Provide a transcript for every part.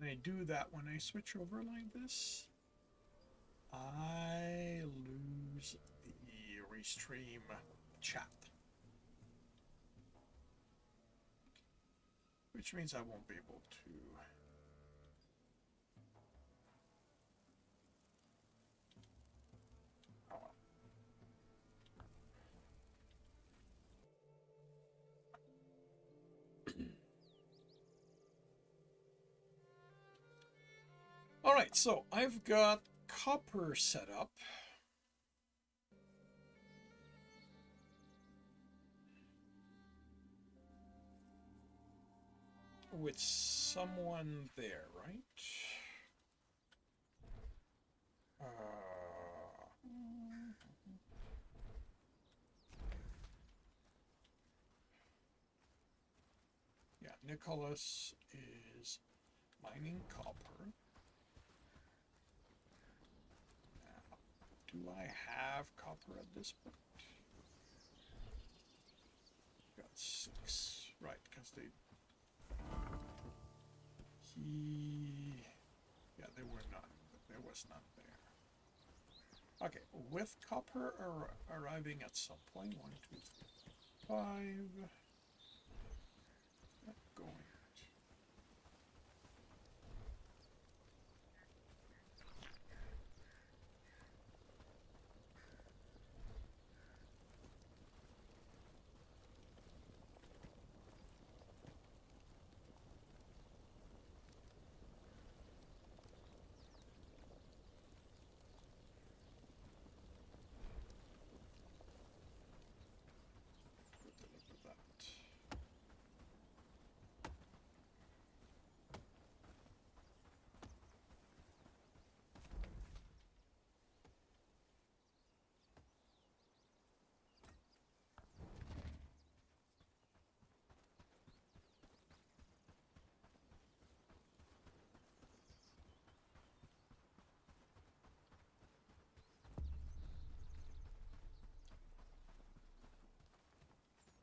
And I do that when I switch over like this, I lose the restream chat. Which means I won't be able to. Oh well. Alright, so I've got copper set up. With someone there, right? Yeah, Nicholas is mining copper. Now, do I have copper at this point? Got 6, right? Because they. Yeah, they were not. There was none there. Okay, with copper arriving at some point. 1, 2, 3, 5. Going.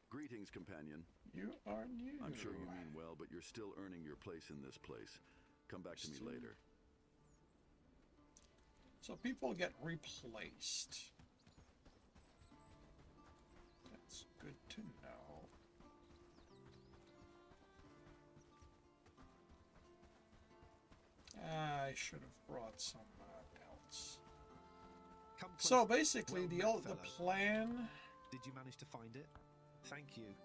Greetings, companion. You are new. I'm sure you mean well, but you're still earning your place in this place. Come back to me later. So people get replaced. That's good to know. I should have brought some belts. So basically, well, the plan. Did you manage to find it? Thank you.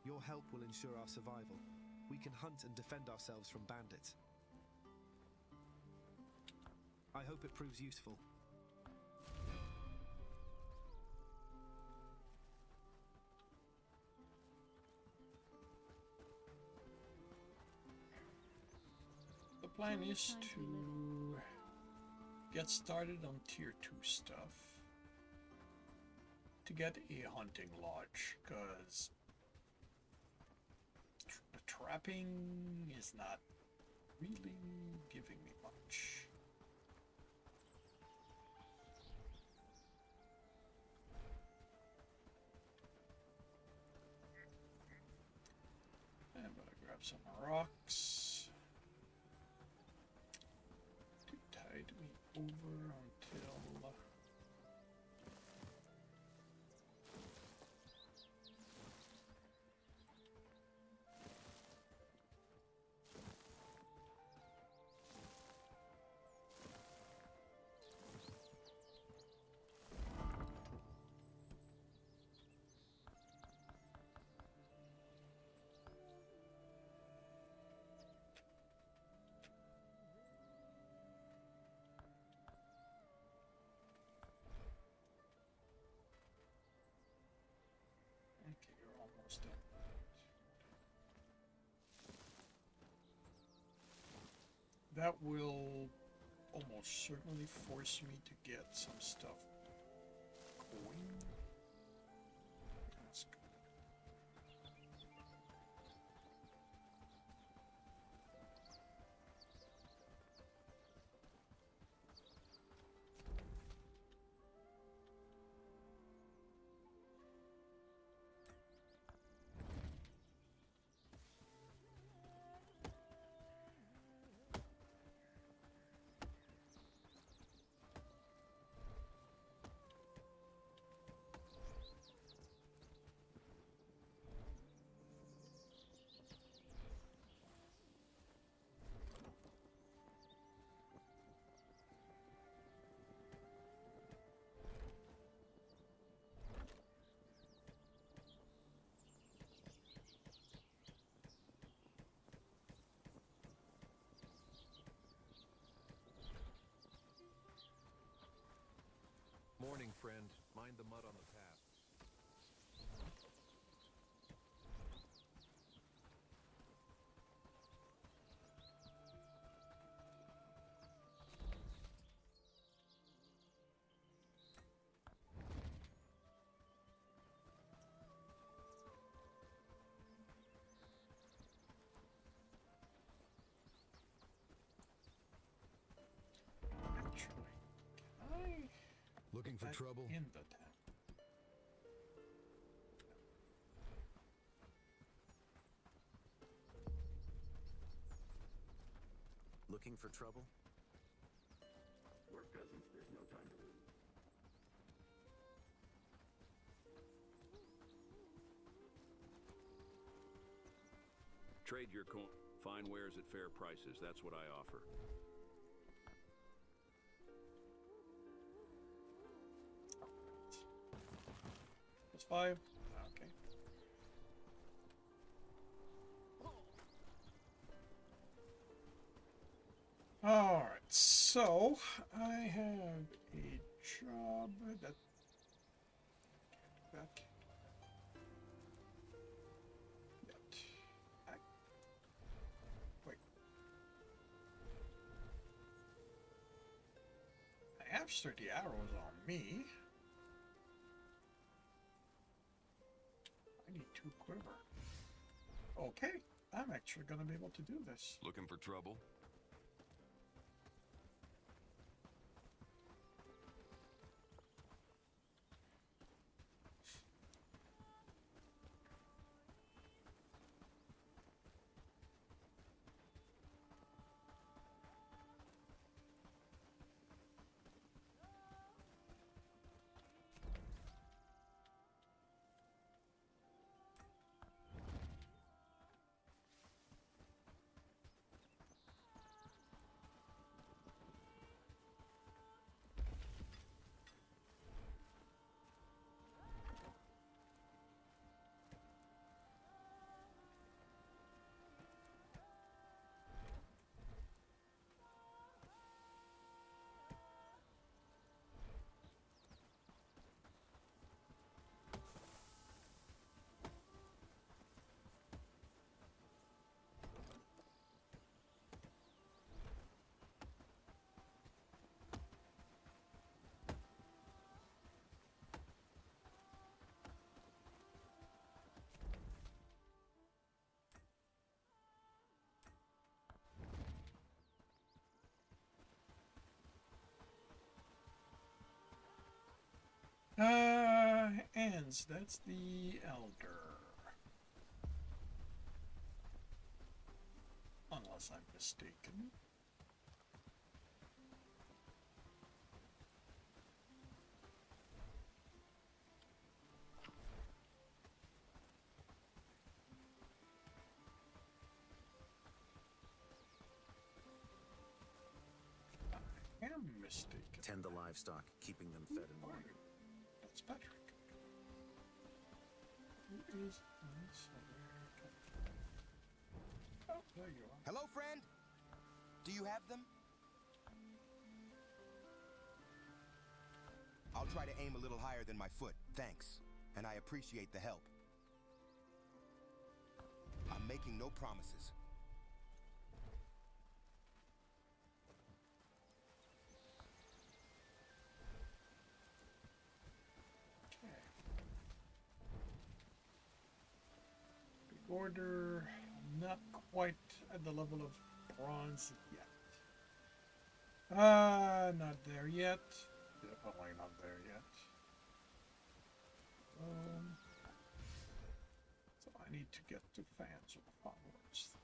Your help will ensure our survival. We can hunt and defend ourselves from bandits. I hope it proves useful. The plan is to get started on tier 2 stuff. To get a hunting lodge, because the trapping is not really giving me much. I'm gonna grab some rocks to tide me over until okay, you're almost done. That will almost certainly force me to get some stuff going. That's good. for back trouble? in the town. Looking for trouble? We're peasants. There's no time to lose. Trade your coin. Fine wares at fair prices. That's what I offer. Plus 5. Okay. Alright, so I have a job that. Wait. I have 30 arrows on me. I need 2 quiver. Okay, I'm actually gonna be able to do this. Looking for trouble? Ends, that's the elder. Unless I'm mistaken. I am mistaken. Tend the livestock, keeping them fed and warmed. That's Patrick. Who is this? Oh, there you are. Hello, friend? Do you have them? I'll try to aim a little higher than my foot, thanks. And I appreciate the help. I'm making no promises. Okay. Big order, not quite at the level of bronze yet. Not there yet. Definitely not there yet. So I need to get to fans or followers. So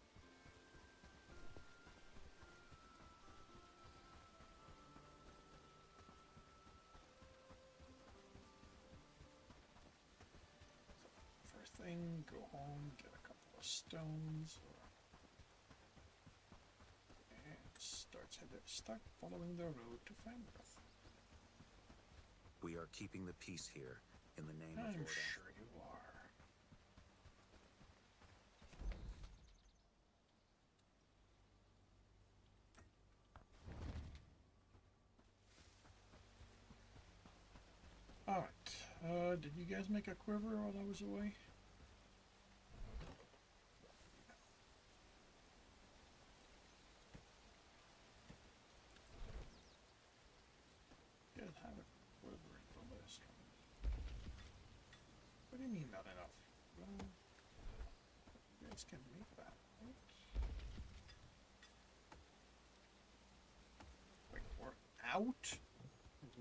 first thing, go home, get a couple of stones, and start following the road to Fangrowth. We are keeping the peace here in the name of I'm Lord sure you are. Alright, did you guys make a quiver while I was away? You guys have a quiver in the list. What do you mean not enough? Well, you guys can make that, right? Wait, we're out?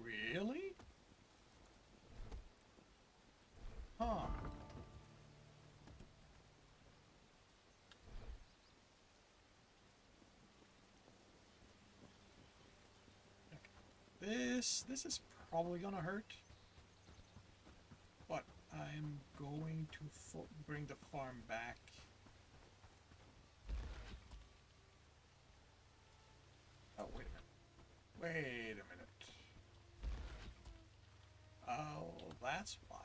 Really? This is probably gonna hurt, but I'm going to bring the farm back. Oh, wait a minute. Wait a minute. Oh, that's why.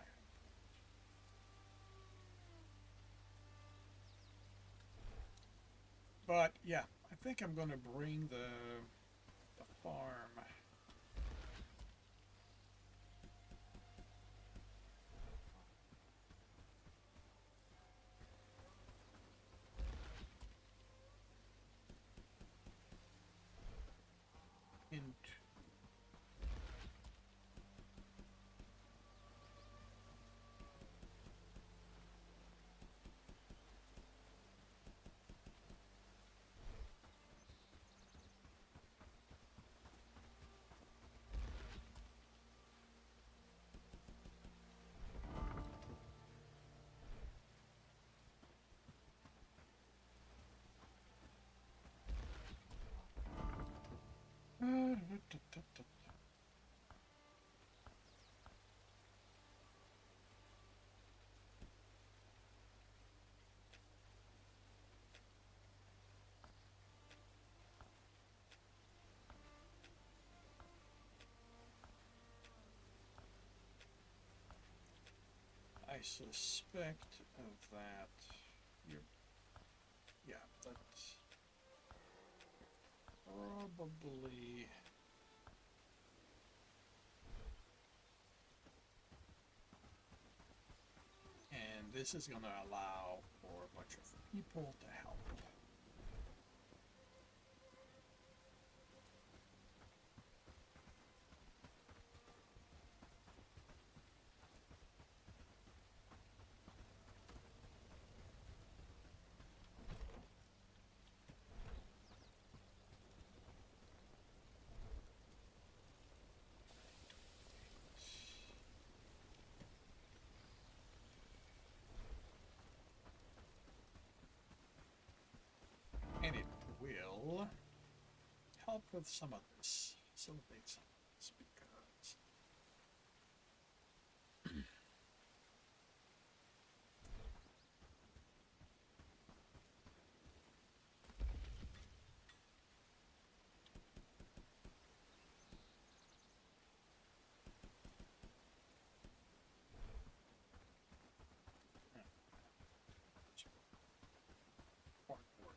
But yeah, I think I'm gonna bring the farm. Into I suspect of that. Yeah, that's probably. And this is going to allow for a bunch of people to help. And it will help with some of this, facilitate some of this, because cardboard.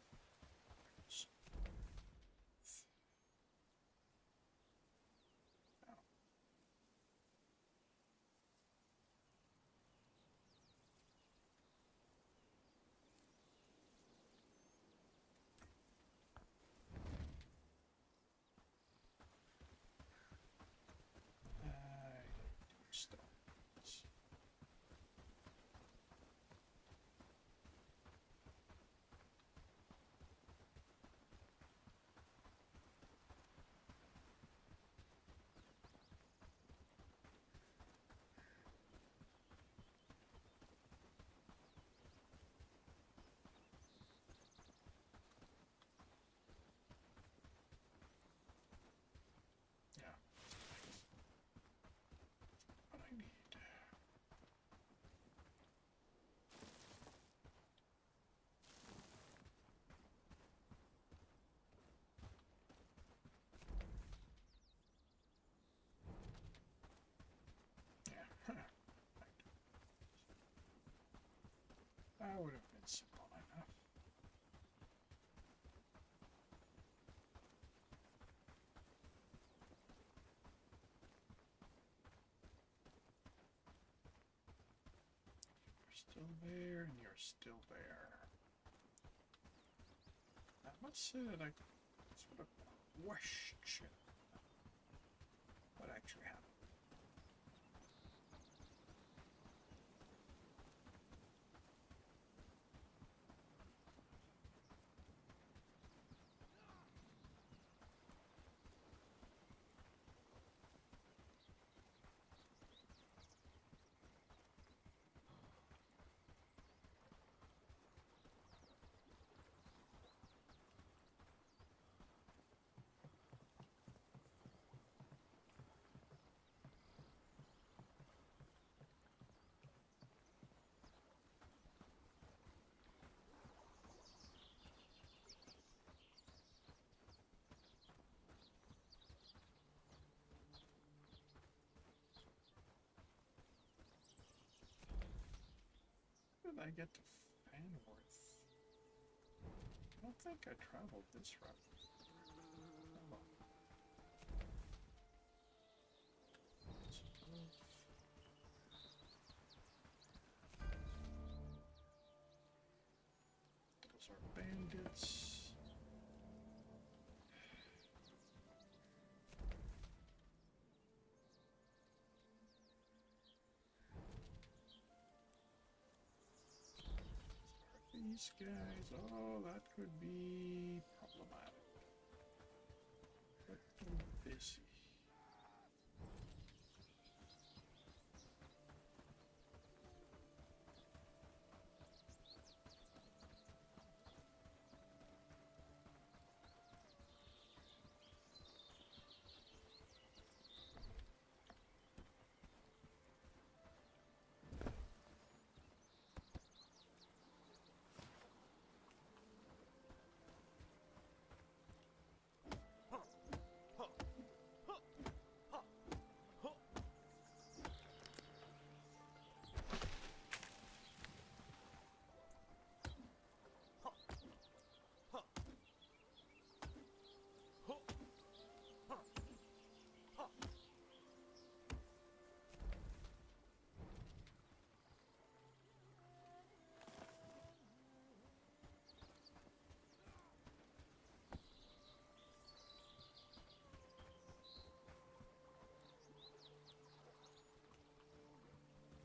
Stones. Yeah. What I need. Yeah. That would have been simple enough. You're still there, and you're still there. I must say that I sort of question what actually happened. I get to Fanworth? I don't think I traveled this route. Hold on. Those are bandits. These guys, oh, that could be problematic. But busy.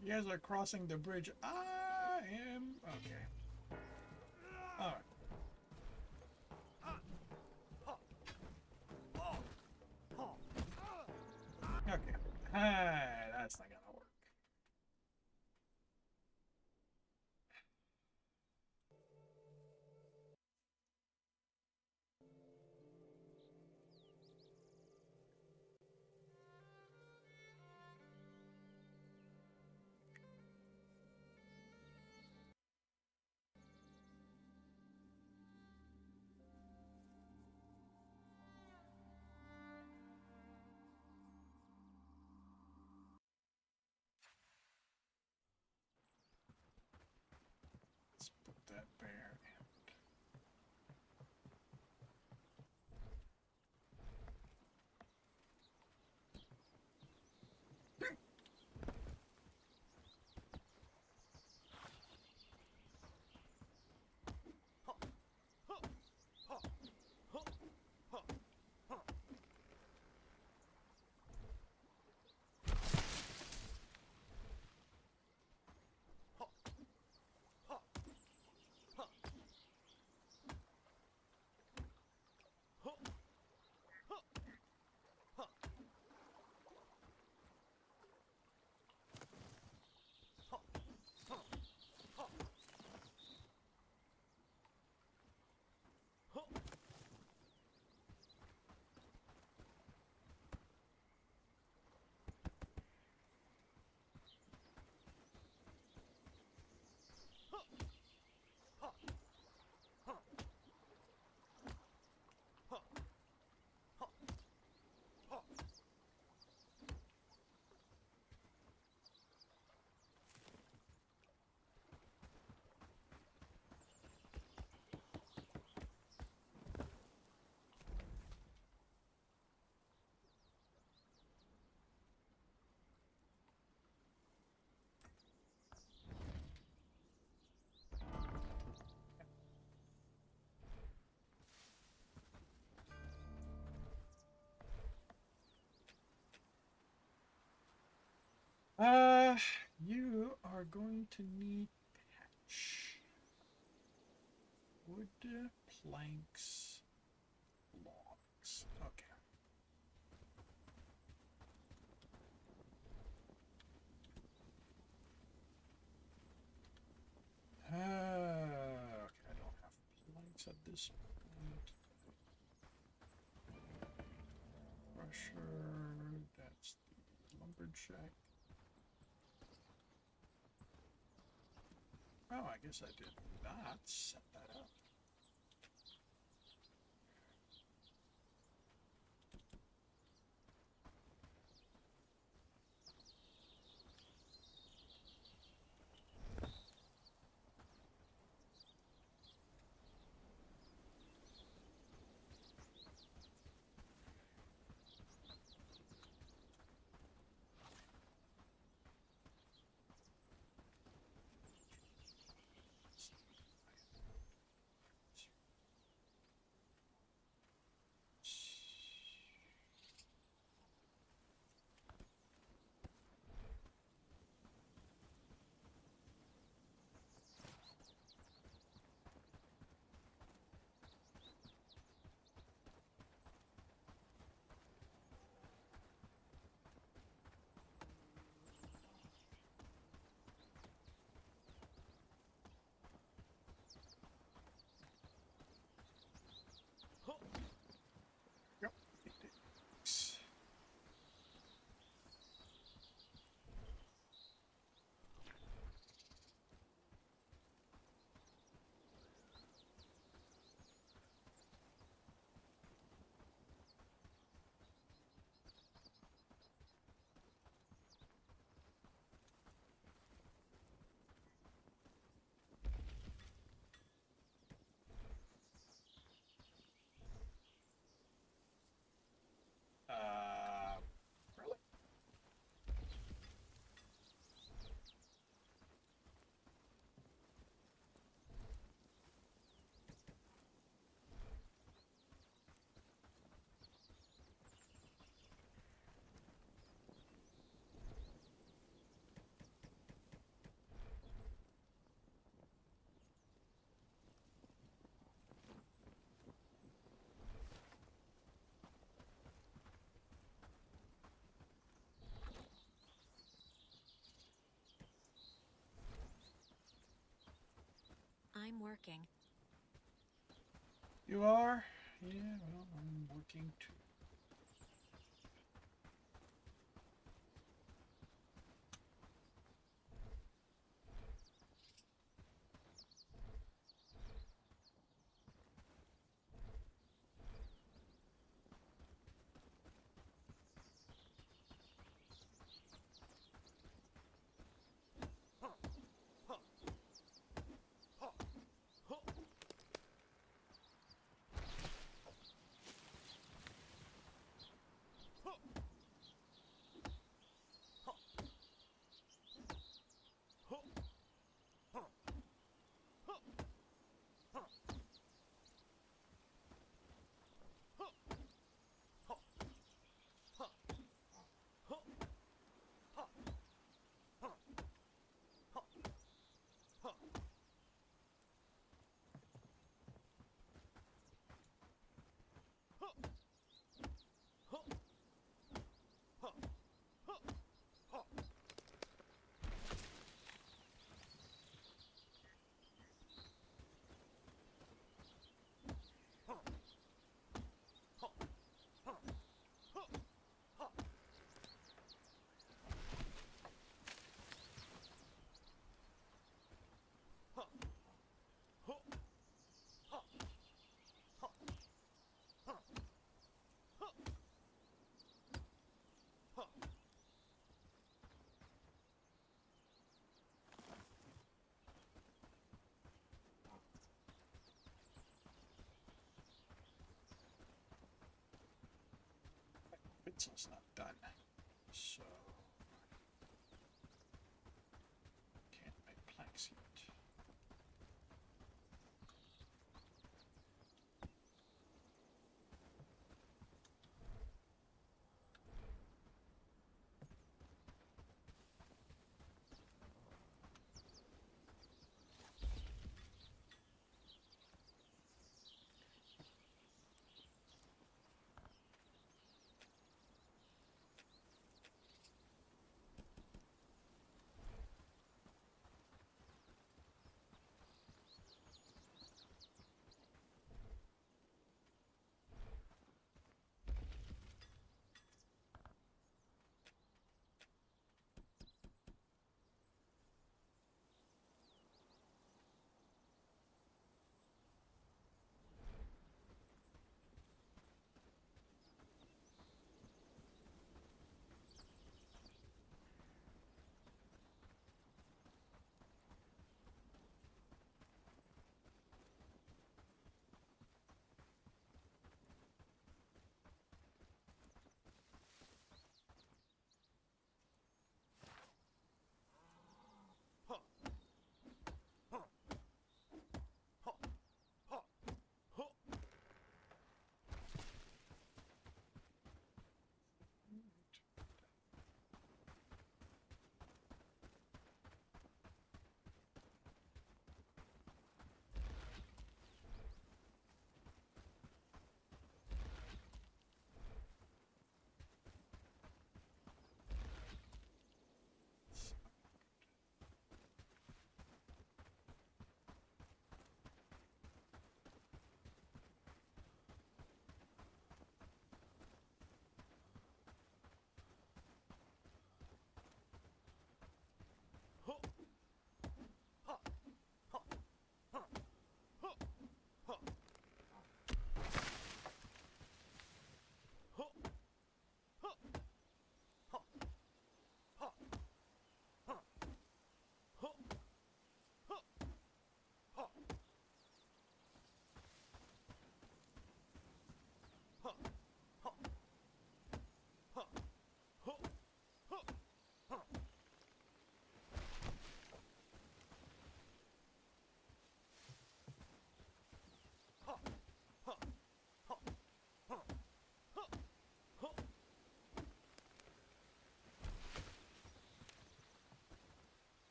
You guys are crossing the bridge. I am... Okay. Alright. Okay. That's not gonna work. Let's put that bear in. You are going to need patch. Wood, planks, logs. Okay. Okay, I don't have planks at this point. Crusher, that's the lumberjack. Oh, I guess I did not set that up. working. You are? Yeah, well, I'm working too. It's not done, so can't make planks yet.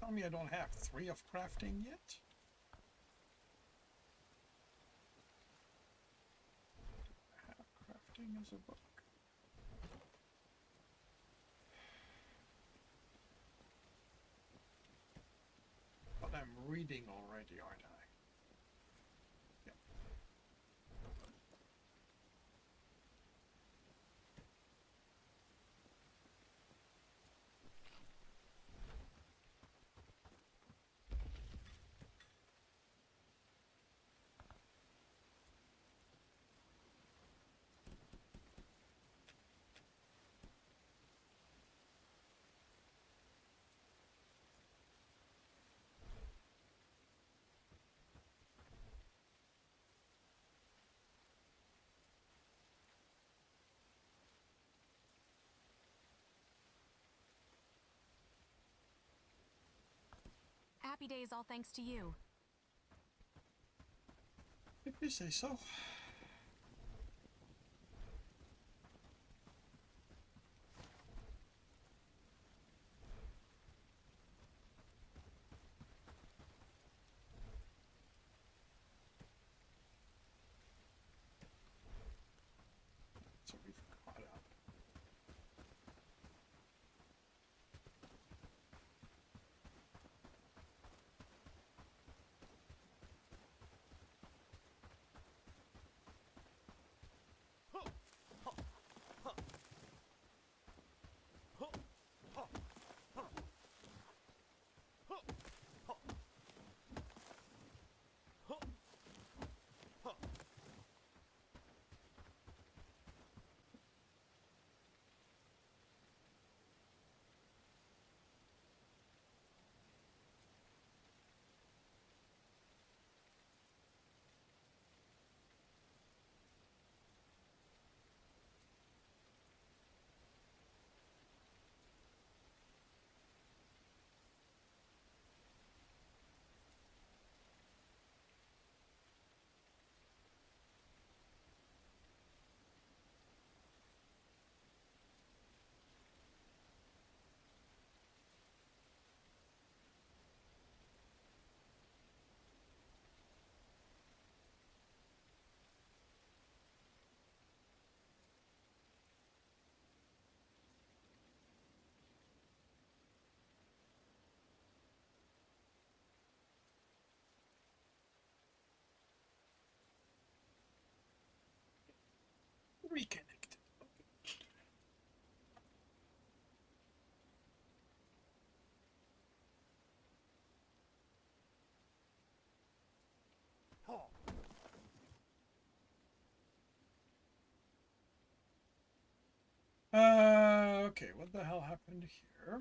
tell me I don't have 3 of crafting yet? Have crafting as a book. But I'm reading already, aren't I? Yep. Happy days all thanks to you. If you say so. So we've caught up. Reconnect. Okay, what the hell happened here? There we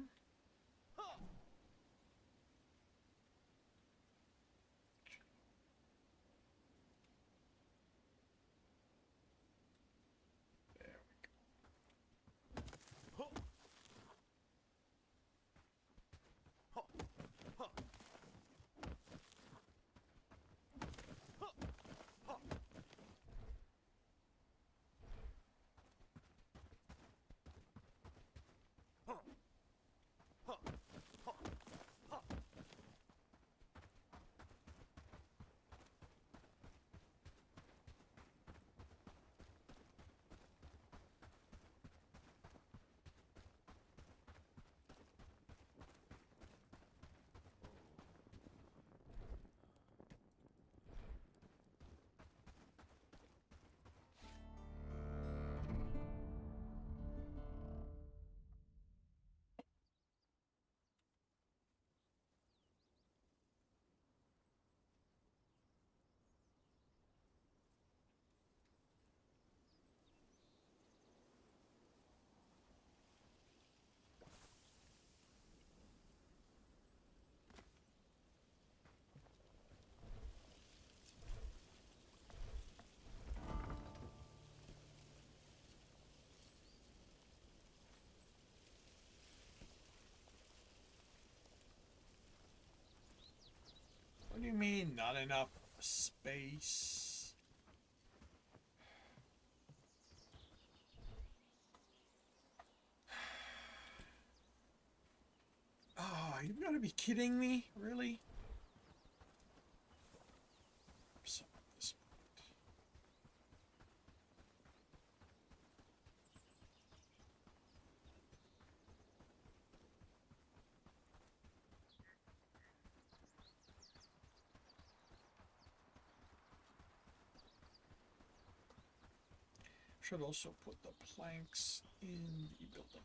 What do you mean, not enough space? Oh, you You gotta be kidding me, really? Some of this. Should also put the planks in the building.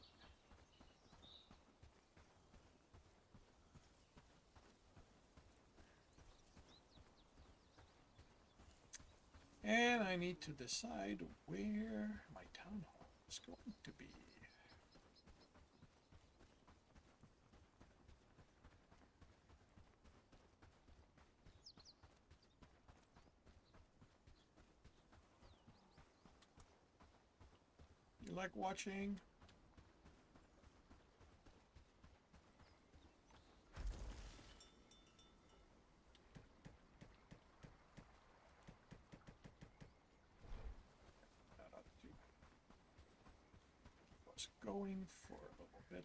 And I need to decide where my town hall is going to be. You like watching? Was going for a little bit.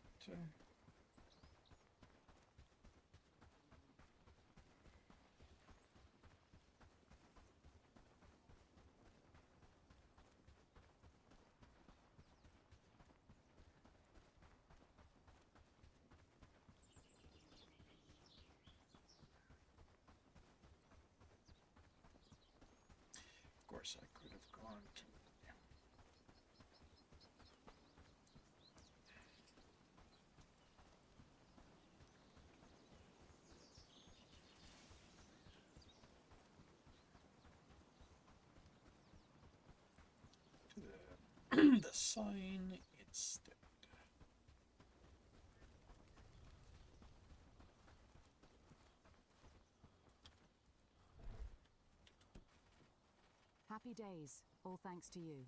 Of course, I could have gone to. The sign instead. Happy days, all thanks to you.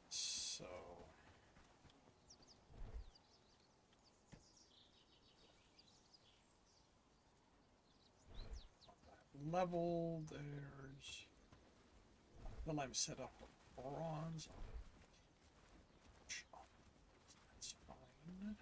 So on that level, there's well, I'm set up with bronze. That's fine.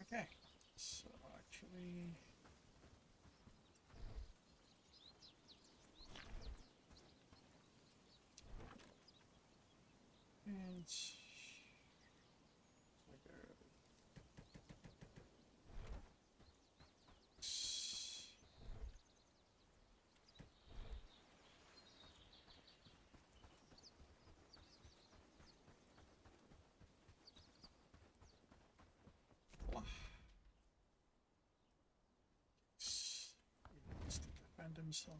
Okay, so actually, it's like a he needs to defend himself.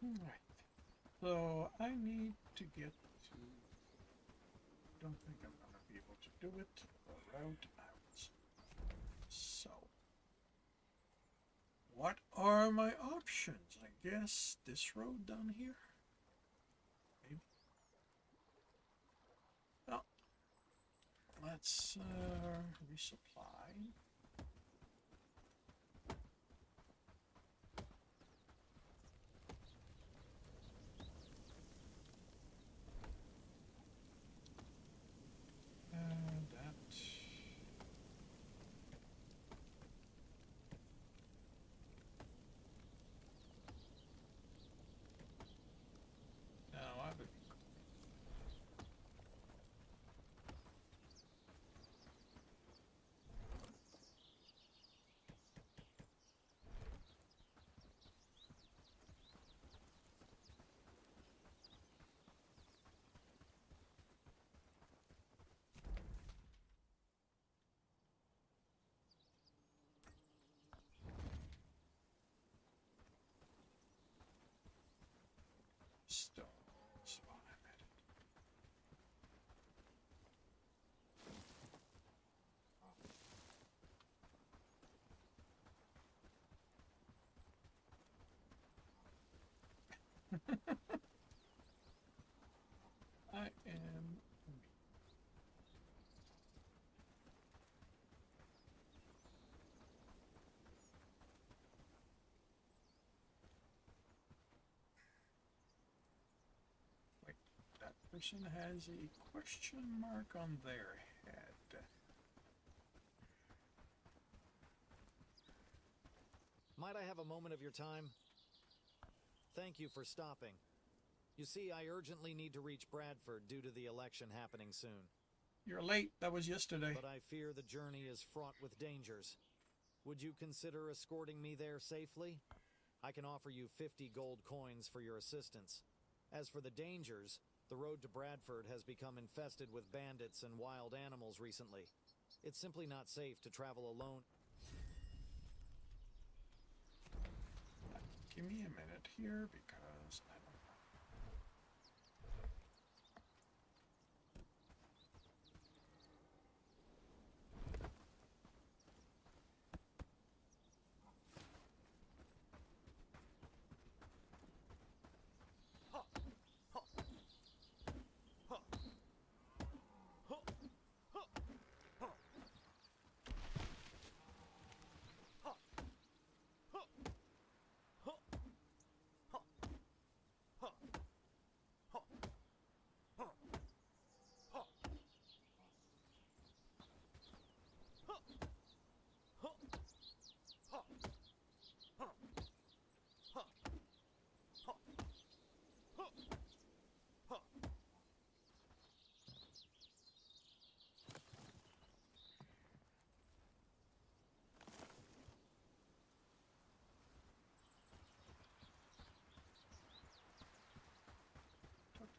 Right. So I need to get to don't think I'm gonna be able to do it. The route out. So, what are my options? I guess this road down here? Maybe. Well, let's resupply. That. No, I would. Stone. That's what I'm at. I am. Wait, that person has a question mark on their head. Might I have a moment of your time? Thank you for stopping. You see, I urgently need to reach Bradford due to the election happening soon. You're late. That was yesterday. But I fear the journey is fraught with dangers. Would you consider escorting me there safely? I can offer you 50 gold coins for your assistance. As for the dangers, the road to Bradford has become infested with bandits and wild animals recently. It's simply not safe to travel alone. Give me a minute here because I don't know.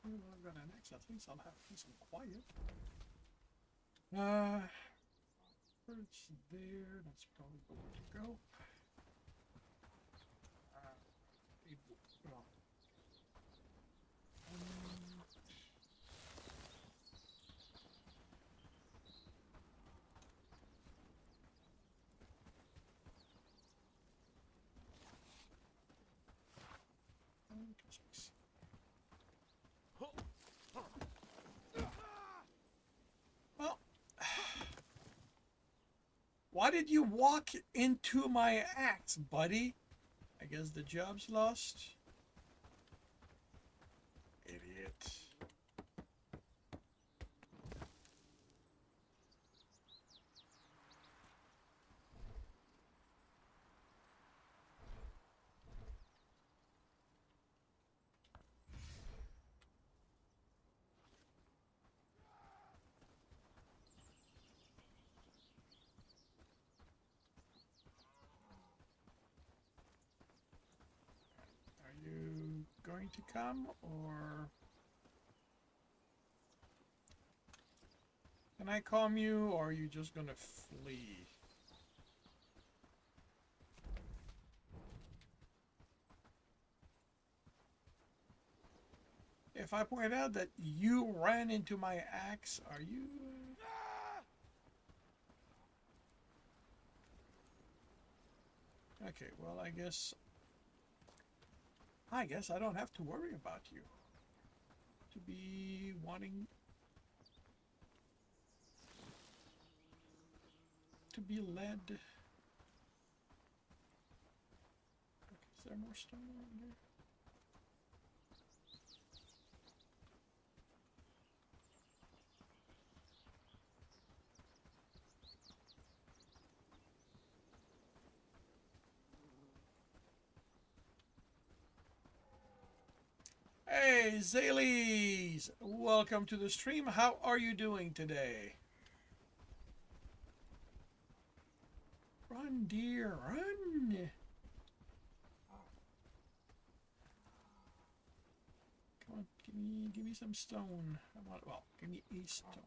Well, I've got an X. At least I'll have peace and quiet. Birds there. That's probably the way to go. Well, well, why did you walk into my axe, buddy? I guess the job's lost. Idiot. Are you going to come, or can I calm you, or are you just gonna flee? If I point out that you ran into my axe, are you... Okay, well, I guess I don't have to worry about you. To be wanting to be led. Okay, is there more stone around there? Hey, Zalies! Welcome to the stream. How are you doing today? Run, dear, run! Come on, give me some stone. I want, well, give me a stone.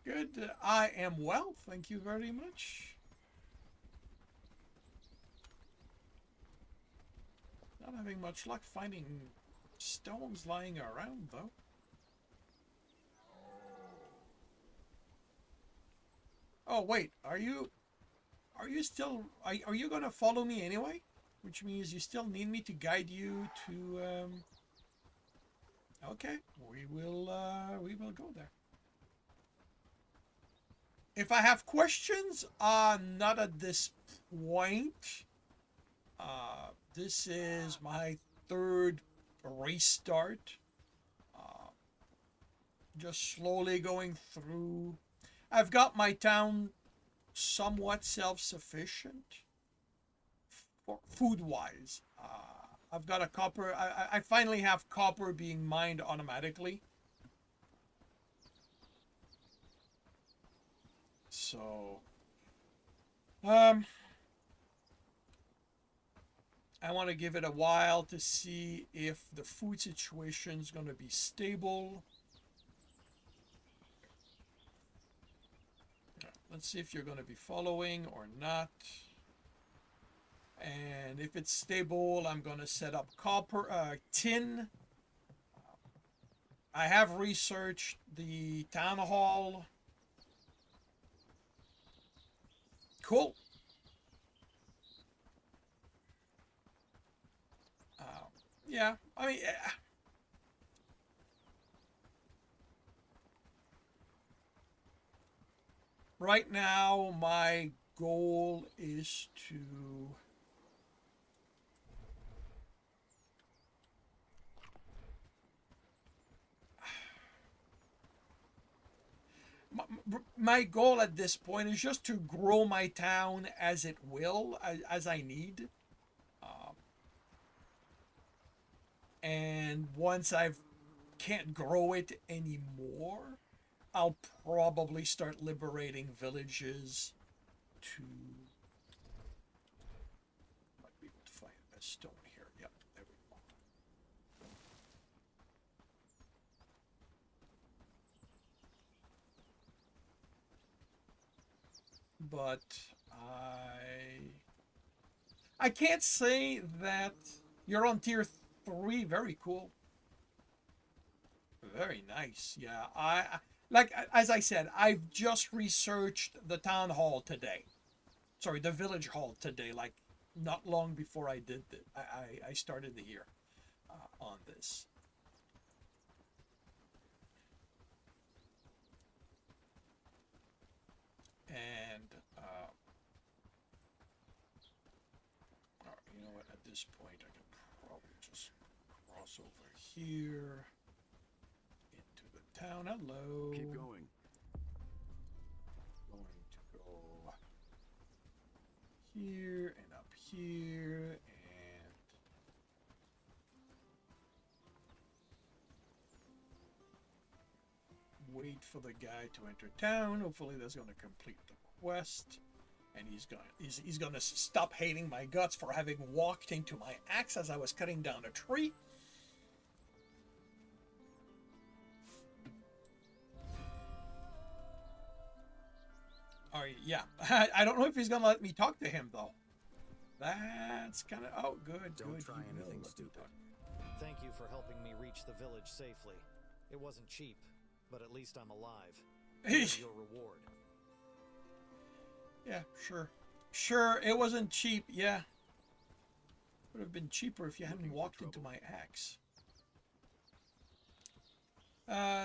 Good. I am well, thank you very much. Not having much luck finding stones lying around, though. Oh, wait. Are you still... Are you going to follow me anyway? Which means you still need me to guide you to... Okay. We will go there. If I have questions, not at this point. This is my third restart. Just slowly going through. I've got my town somewhat self-sufficient for food-wise. I've got a copper. I finally have copper being mined automatically. So, I want to give it a while to see if the food situation is going to be stable. Let's see if you're going to be following or not. And if it's stable, I'm going to set up tin. I have researched the town hall. Cool. Yeah, I mean, right now my goal is to my goal at this point is just to grow my town as it will, as I need. And once I can't grow it anymore, I'll probably start liberating villages to... Might be able to find a stone here. Yep, there we go. But I can't say that you're on tier 3. Very cool. Very nice. Yeah, like as I said, I've just researched the town hall today. Sorry, the village hall today. Like not long before I did this, I started the year on this. And you know what? At this point, I can probably just cross over here into the town. Hello. Keep going. Going to go here and up here and wait for the guy to enter town. Hopefully that's going to complete the quest. And he's gonna stop hating my guts for having walked into my axe as I was cutting down a tree. Are Yeah. I don't know if he's gonna let me talk to him though. That's kind of good. Don't good. try He will anything let me stupid. talk. Thank you for helping me reach the village safely. It wasn't cheap, but at least I'm alive. Here's your reward. Yeah, sure. Sure, it wasn't cheap. Yeah. Would have been cheaper if you hadn't walked into my axe.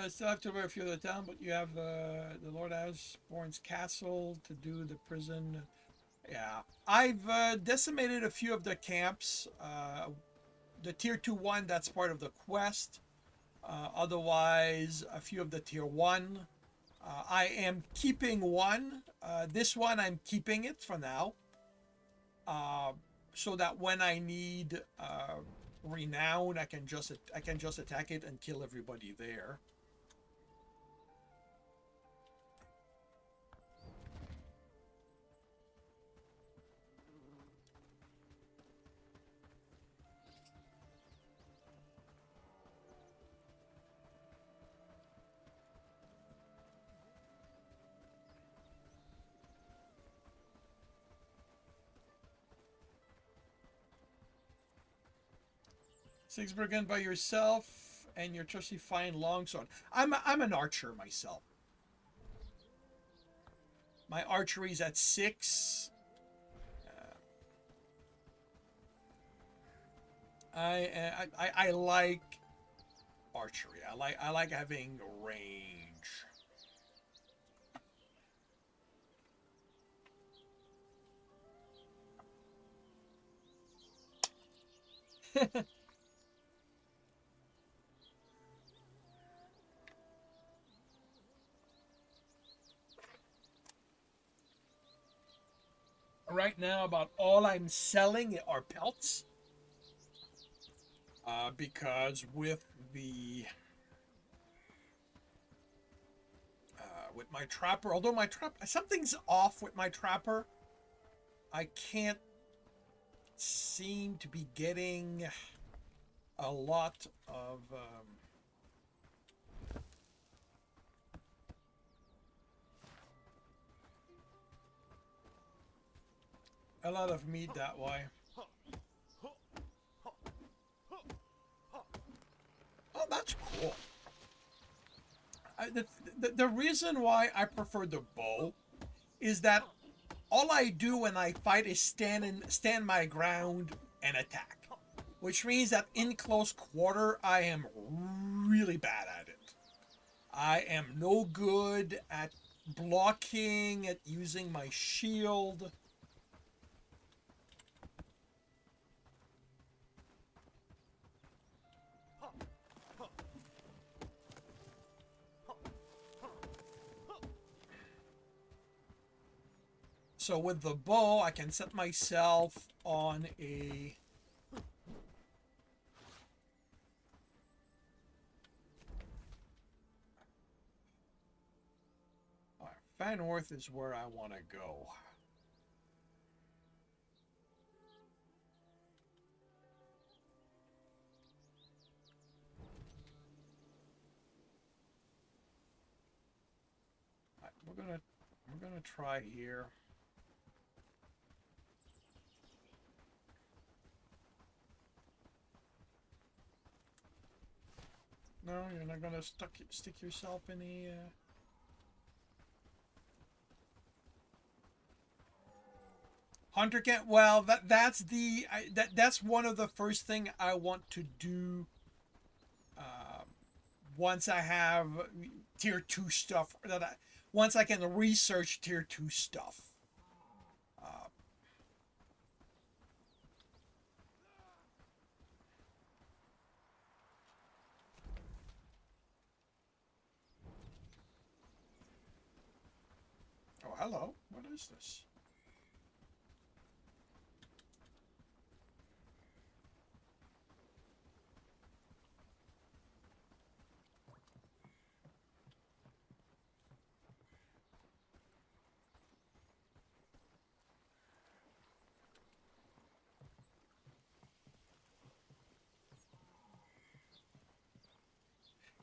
Still have to wear a few of the town, but you have the Lord Asborn's castle to do the prison. Yeah, I've decimated a few of the camps. The tier 2-1, that's part of the quest. Otherwise, a few of the tier 1. I am keeping one. This one, I'm keeping it for now. So that when I need renown, I can just attack it and kill everybody there. Sigsbergen by yourself and your trusty fine longsword. I'm an archer myself. My archery's at 6. I like archery. I like having range. Right now, about all I'm selling are pelts. Because with the with my trapper, although my something's off with my trapper, I can't seem to be getting a lot of meat that way. Oh, that's cool. The reason why I prefer the bow is that all I do when I fight is stand my ground and attack, which means that in close quarter I am really bad at it. I am no good at blocking, at using my shield. So with the bow, I can set myself on a... Fanworth is where I want to go. We're gonna try here. No, you're not gonna stick yourself in a... Hunter can't. Well, that's one of the first thing I want to do. Once I have tier 2 stuff, once I can research tier 2 stuff. Oh, hello. What is this?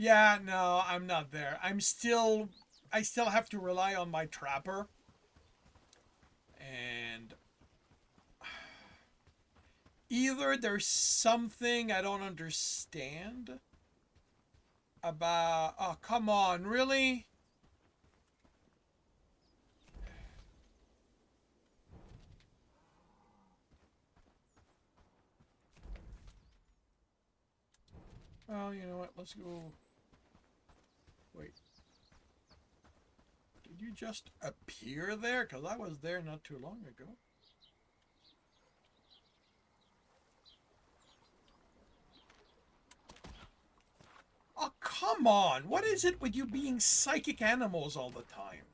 Yeah, no, I'm not there. I still have to rely on my trapper. And either there's something I don't understand about... Oh, come on, really? Well, you know what? Let's go... Wait. Did you just appear there? Because I was there not too long ago. Oh, come on! What is it with you being psychic animals all the time?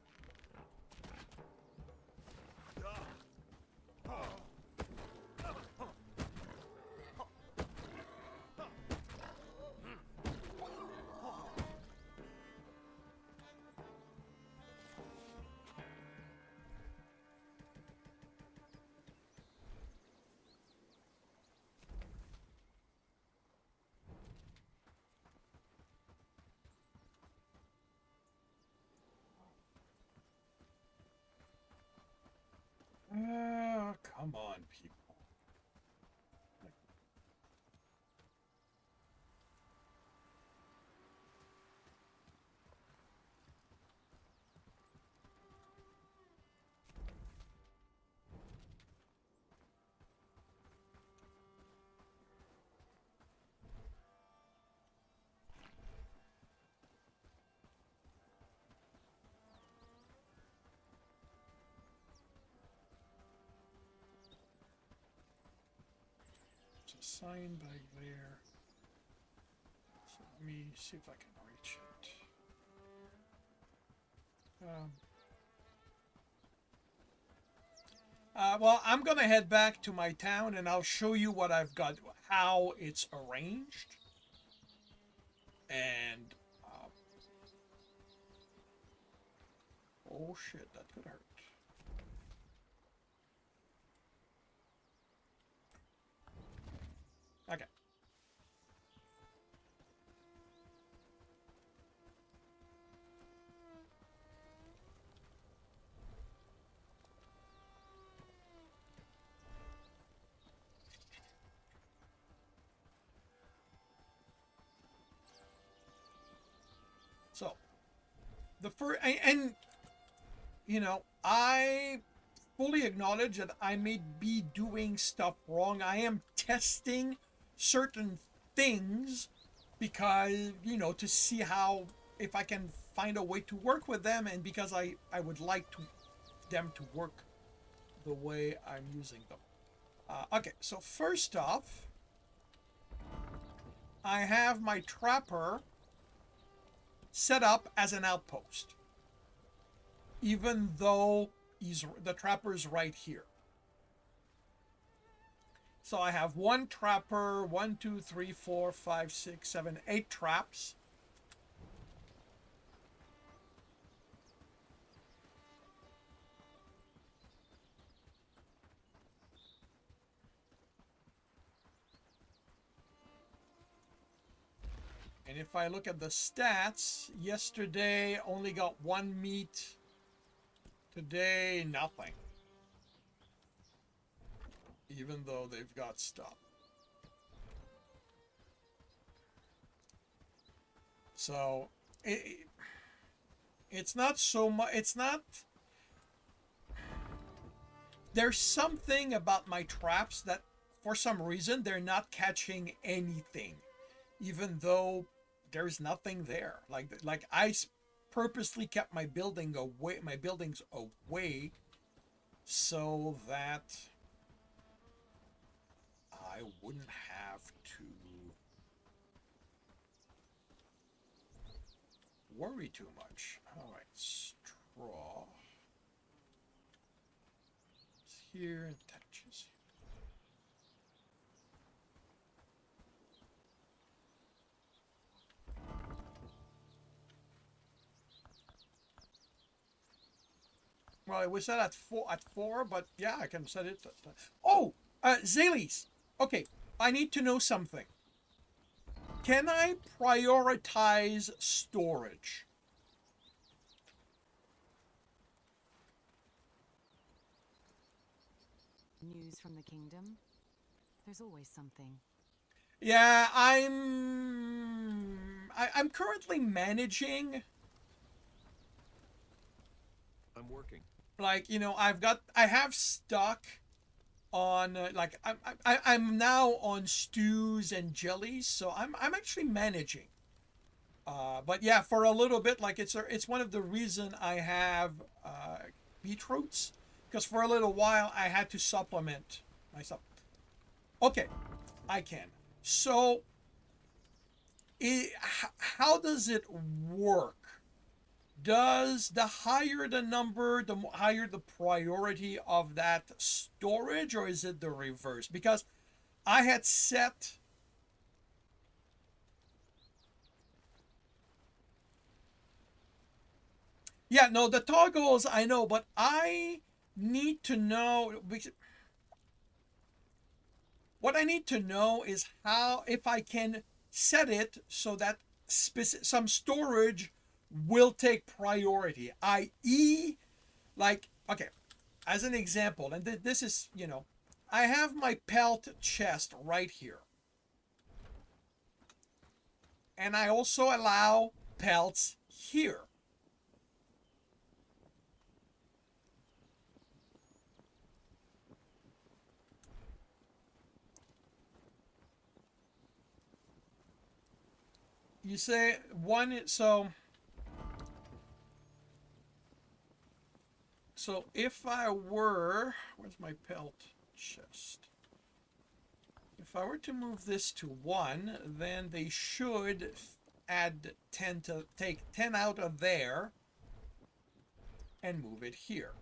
Come on, people. There's a sign back there. So let me see if I can reach it. Well, I'm gonna head back to my town and I'll show you what I've got, how it's arranged. And oh shit, that could hurt. Okay. So, the first, and you know, I fully acknowledge that I may be doing stuff wrong. I am testing certain things because, you know, to see how, if I can find a way to work with them, and because I would like them to work the way I'm using them. Okay, so first off, I have my trapper set up as an outpost, even though the trapper's right here. So I have one trapper, 1, 2, 3, 4, 5, 6, 7, 8 traps. And if I look at the stats, yesterday only got 1 meat. Today, nothing. Even though they've got stuff. So, it's not so much, it's not... There's something about my traps that, for some reason, they're not catching anything. Even though there's nothing there. Like I purposely kept my buildings away so that I wouldn't have to worry too much. All right, straw. It's here and touches. Well, it was set at four, but yeah, I can set it. Oh, Zalies. Okay, I need to know something. Can I prioritize storage? News from the kingdom? There's always something. Yeah, I'm currently managing. I'm working. Like, you know, I have stock on like I'm now on stews and jellies, so I'm actually managing. But yeah, for a little bit, like it's one of the reason I have beetroots, because for a little while I had to supplement myself. Okay, I can. So, how does it work? Does the higher the number, the higher the priority of that storage, or is it the reverse? Because I had set. Yeah, no, the toggles I know, but I need to know. What I need to know is how, if I can set it so that some storage will take priority, i.e., like, okay, as an example, and this is, you know, I have my pelt chest right here. And I also allow pelts here. You say one, so if I were, where's my pelt chest? If I were to move this to 1, then they should add 10 to take 10 out of there and move it here.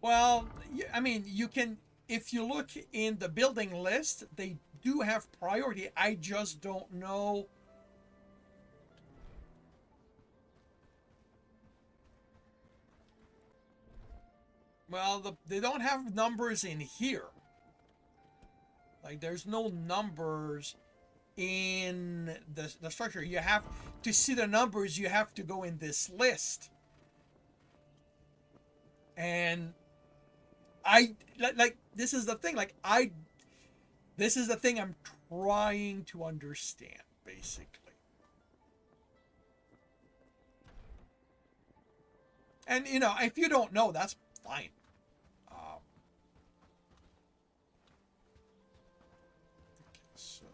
Well, I mean, you can, if you look in the building list, they do have priority. I just don't know. Well, they don't have numbers in here. Like, there's no numbers in the structure. You have to see the numbers, you have to go in this list. And like this is the thing, this is the thing I'm trying to understand, basically. And you know, if you don't know, that's fine. So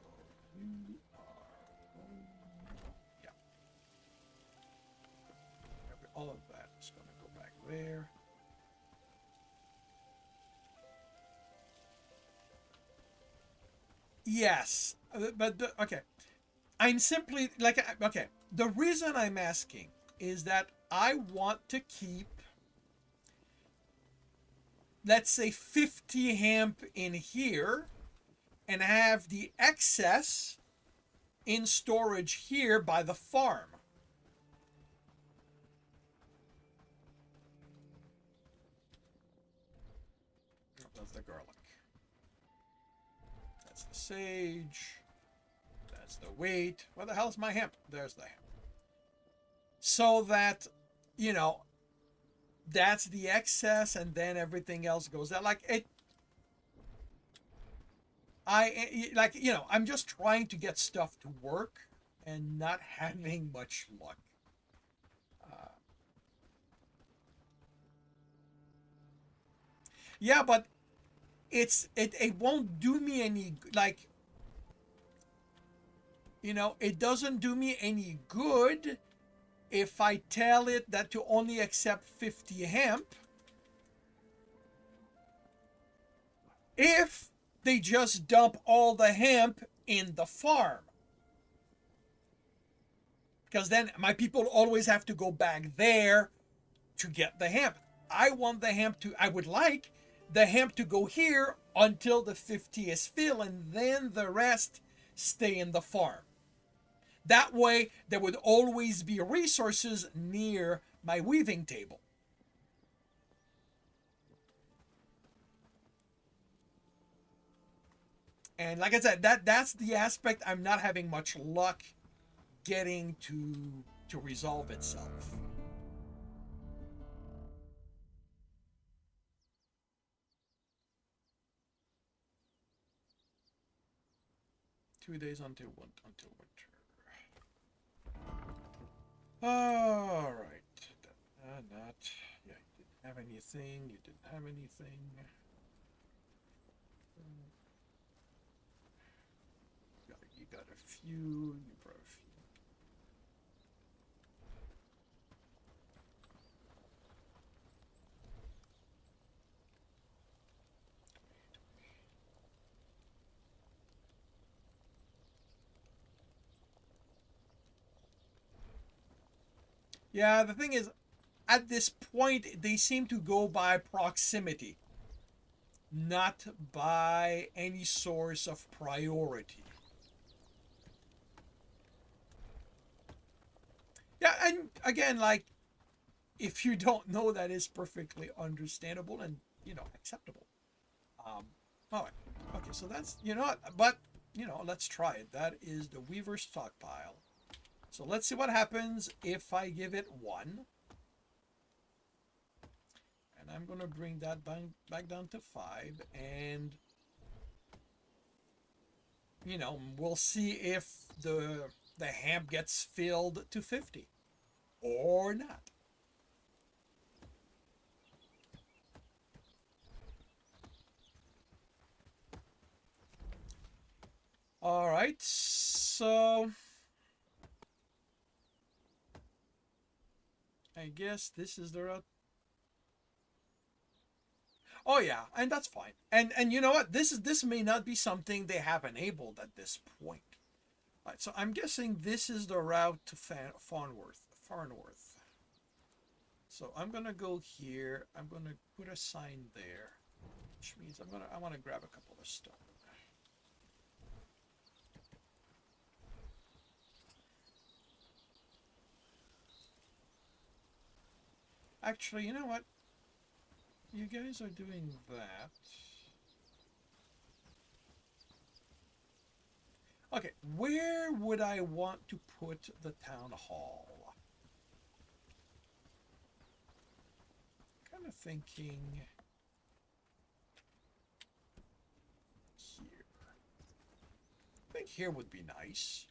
you are, yeah. All of that is going to go back there. Yes, but okay. I'm simply like, okay. The reason I'm asking is that I want to keep, let's say, 50 hemp in here and have the excess in storage here by the farm. That's the garlic. That's the sage. That's the wheat. Where the hell's my hemp? There's the hemp. So that, you know, that's the excess, and then everything else goes out. Like it. Like, you know, I'm just trying to get stuff to work and not having much luck. Yeah, but it won't do me any, like, you know, it doesn't do me any good if I tell it that to only accept 50 hemp if they just dump all the hemp in the farm. because then my people always have to go back there to get the hemp. I want the hemp to, I would like the hemp to go here until the 50 is filled, and then the rest stay in the farm. That way, there would always be resources near my weaving table. And like I said, that's the aspect I'm not having much luck getting to resolve itself. Days until winter. All right. Not. Yeah, you didn't have anything. You didn't have anything. You got a few. You brought a few. Yeah, the thing is, at this point, they seem to go by proximity, not by any source of priority. Yeah, and again, like, if you don't know, that is perfectly understandable and, acceptable. All right. Okay, so that's, but, let's try it. That is the Weaver stockpile. So let's see what happens if I give it 1. And I'm going to bring that back down to 5. And, we'll see if the hemp gets filled to 50 or not. All right, so I guess this is the route. Oh yeah, and that's fine. And you know what? This may not be something they have enabled at this point. All right, so I'm guessing this is the route to Farnworth. So I'm gonna go here. I'm gonna put a sign there, which means I want to grab a couple of stone. Actually, you know what? You guys are doing that. Okay, where would I want to put the town hall? Kind of thinking here. I think here would be nice.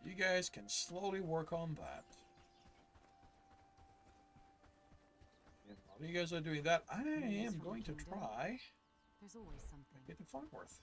You guys can slowly work on that. And while you guys are doing that, I am going to try. There's always something. Get to Farnworth.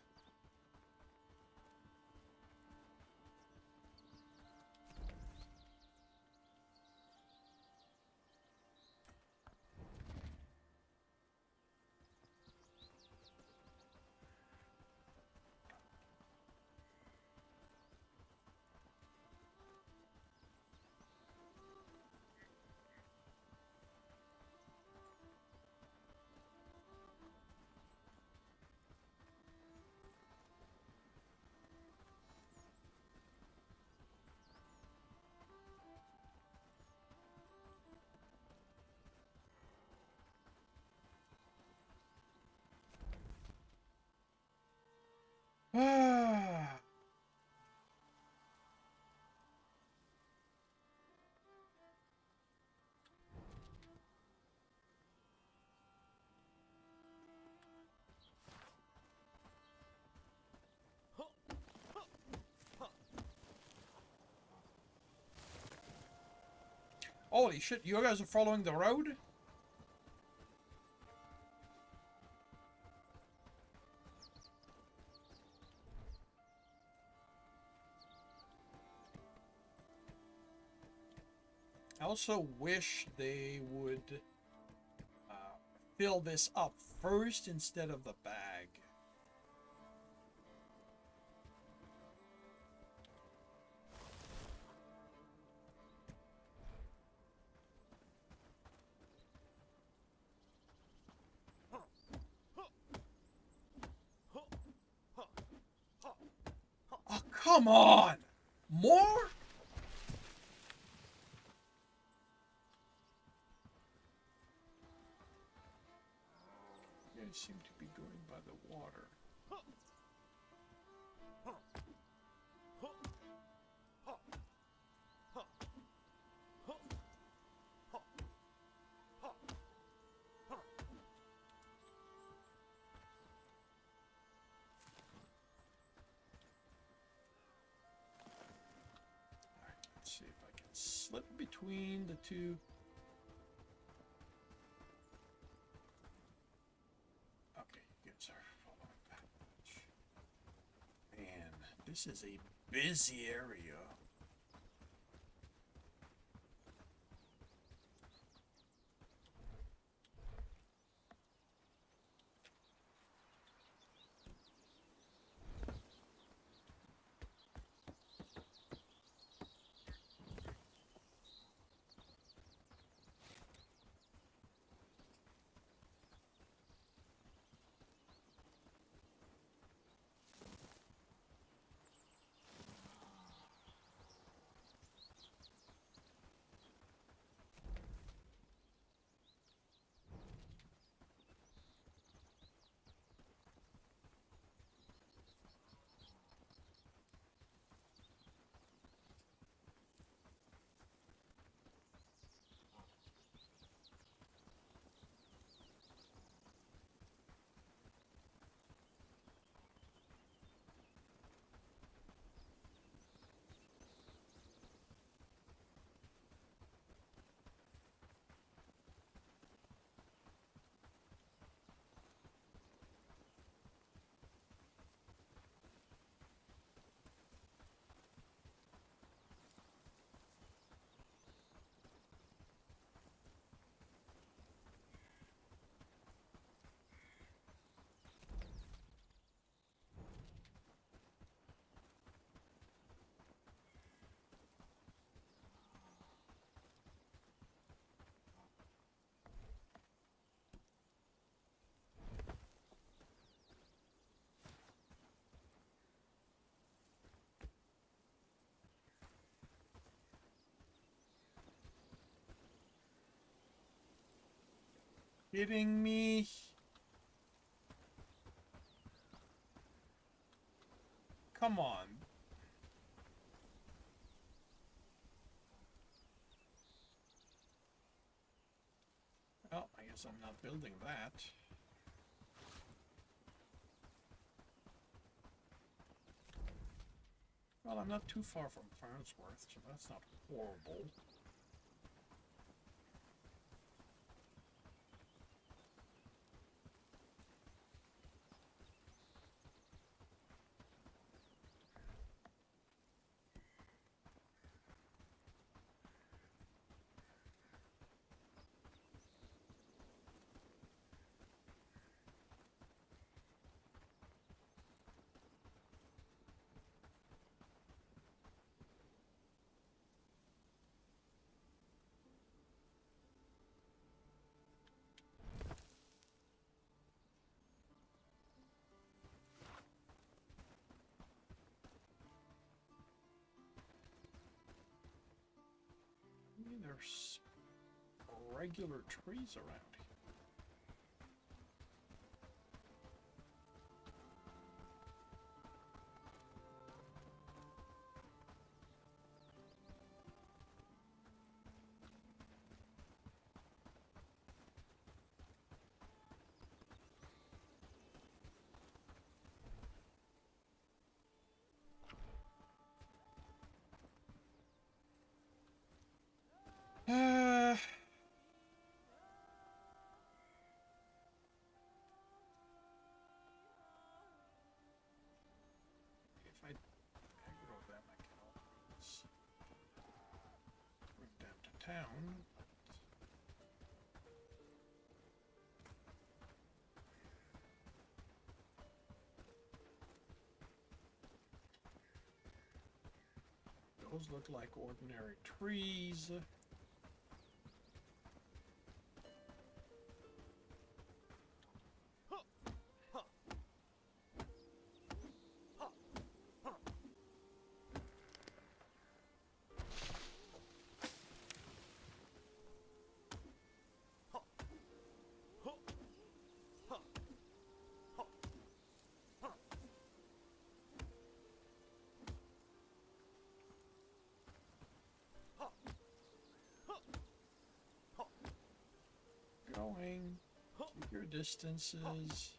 Ah. Holy shit, you guys are following the road? I also wish they would fill this up first instead of the bag. Oh, come on! More? You guys seem to be going by the water. Alright, let's see if I can slip between the two. Okay, you guys are following that much. Man, this is a busy area. Kidding me? Come on. Well, I guess I'm not building that. Well, I'm not too far from Farnsworth, so that's not horrible. I mean, there's regular trees around here. town. Those look like ordinary trees. Going. Keep your distances.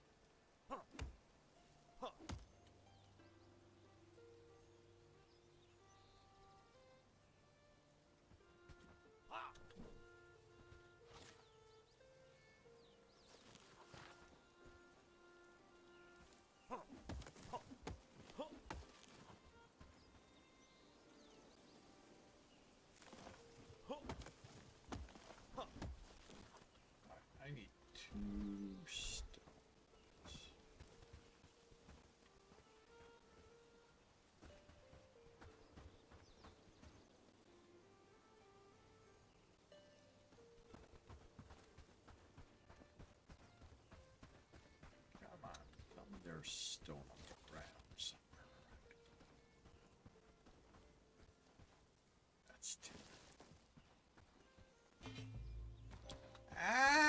I need 2 stones. Come on, tell me there's stone on the ground somewhere. That's 2. Ah!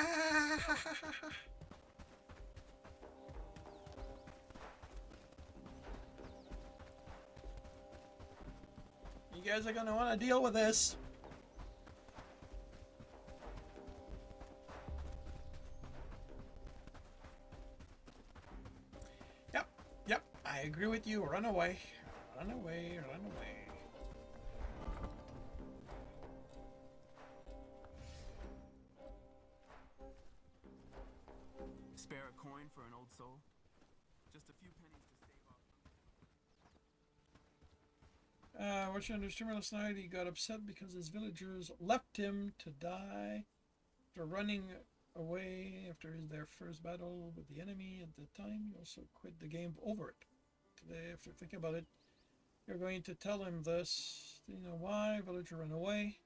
You guys are gonna want to deal with this. Yep, I agree with you. Run away. Run away, run away. Spare a coin for an old soul? Just a few pennies to save off. Watching under stream last night, he got upset because his villagers left him to die after running away after their first battle with the enemy. At the time, he also quit the game over it. Today, after thinking about it, you're going to tell him this. Do you know why? Villager ran away.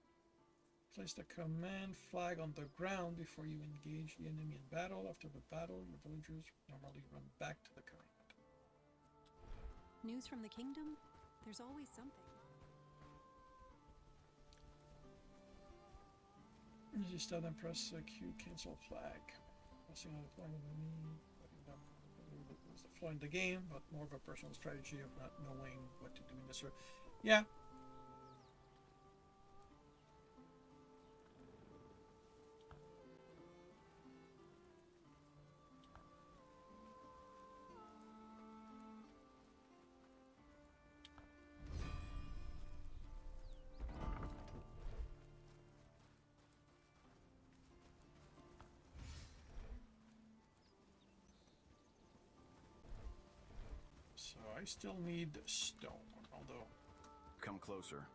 Place the command flag on the ground before you engage the enemy in battle. After the battle, your villagers normally run back to the command. News from the kingdom? There's always something. You just tell them press Q, cancel flag. Pressing on the flag with me. Was the flaw in the game, but more of a personal strategy of not knowing what to do in this. Yeah. So I still need stone, although... Come closer.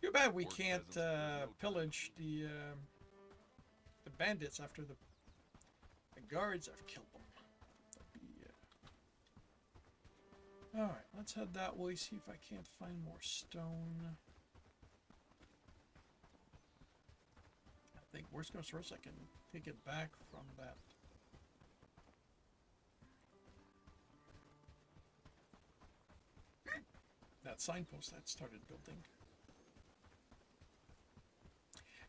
Too bad we Orc can't peasants live in no pillage the bandits after the guards have killed them. Alright, let's head that way, see if I can't find more stone. I think worst comes to worst, I can take it back from that signpost that started building.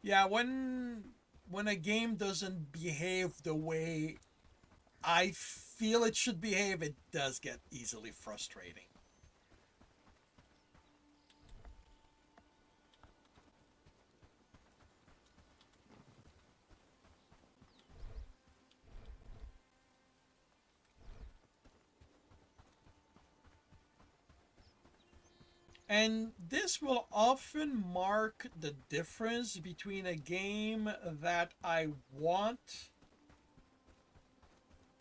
Yeah, when a game doesn't behave the way I feel it should behave, it does get easily frustrating. And this will often mark the difference between a game that I want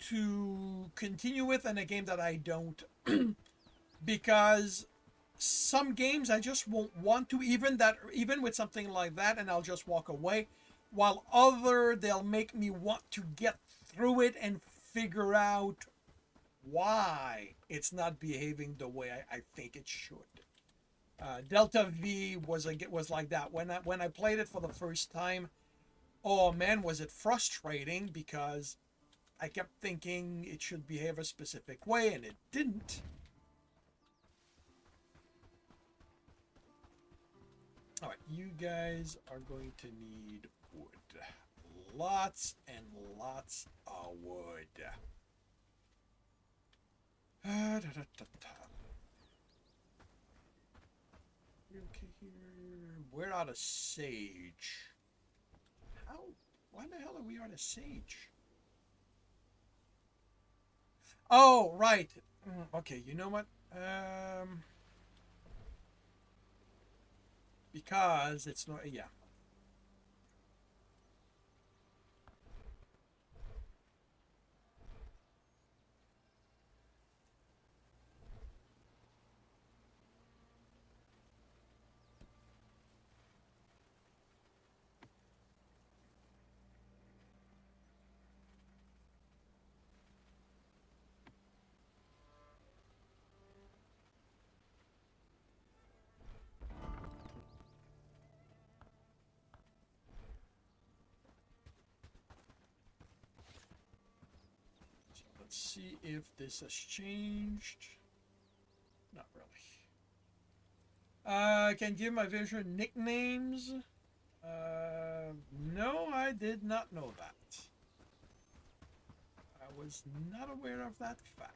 to continue with and a game that I don't. Because some games I just won't want to, even with something like that, and I'll just walk away. While other, they'll make me want to get through it and figure out why it's not behaving the way I think it should. Delta V was like that. When I played it for the first time, oh man, was it frustrating, because I kept thinking it should behave a specific way and it didn't. All right, you guys are going to need wood. Lots and lots of wood. Okay, here. We're out of sage. How? Why the hell are we out of sage? Oh, right. Okay, you know what? Because it's not, yeah. So let's see if this has changed. Not really. I can give my visitor nicknames. No, I did not know that. I was not aware of that fact.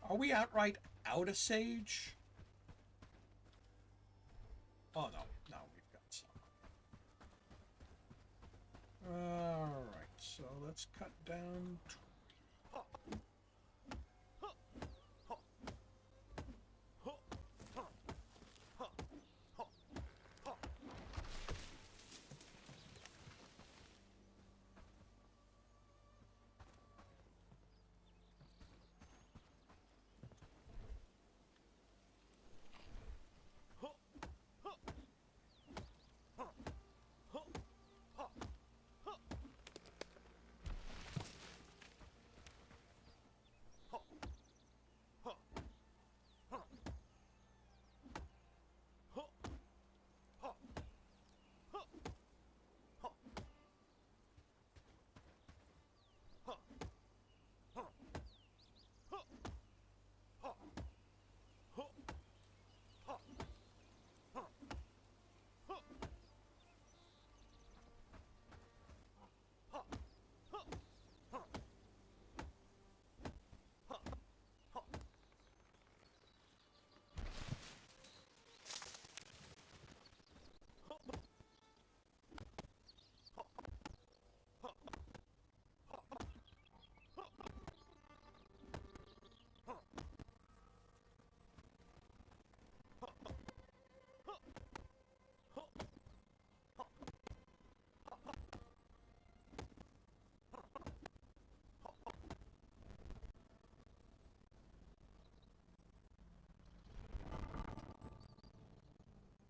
Are we outright out of sage? Oh no, no, we've got some. Alright, so let's cut down.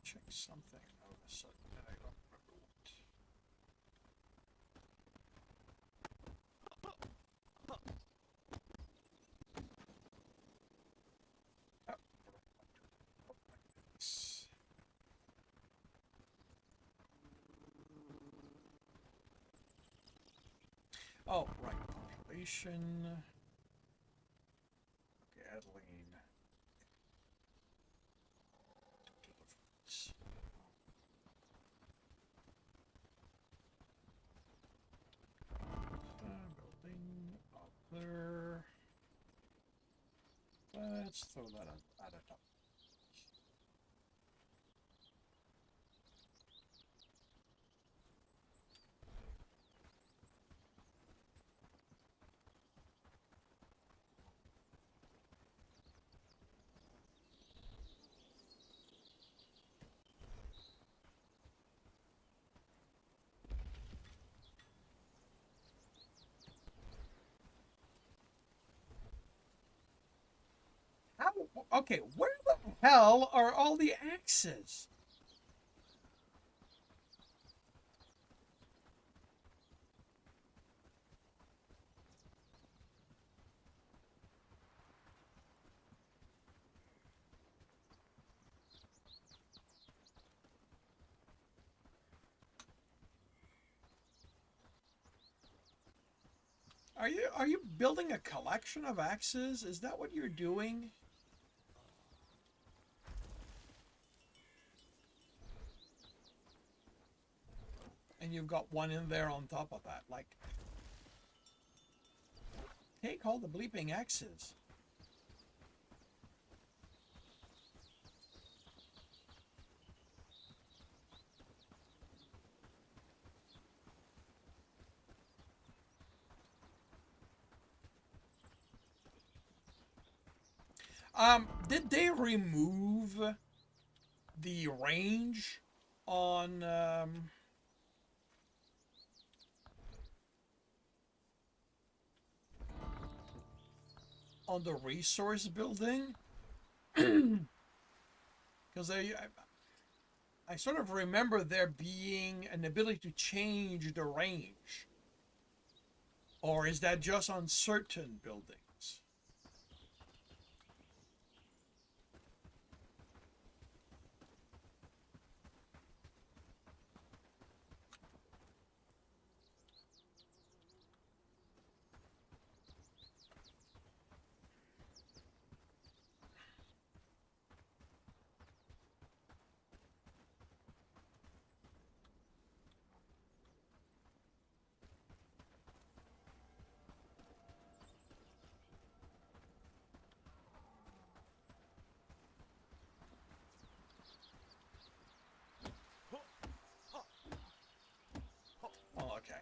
Check something out of a sudden that I don't remember what. Oh, right. Population. Okay, Adeline. Deliverance. Building other. Let's throw that at a top. Okay, where the hell are all the axes? Are you building a collection of axes? Is that what you're doing? And you've got one in there on top of that. Like, take all the bleeping axes. Did they remove the range on the resource building? Because I sort of remember there being an ability to change the range. Or is that just on certain buildings? Oh, okay.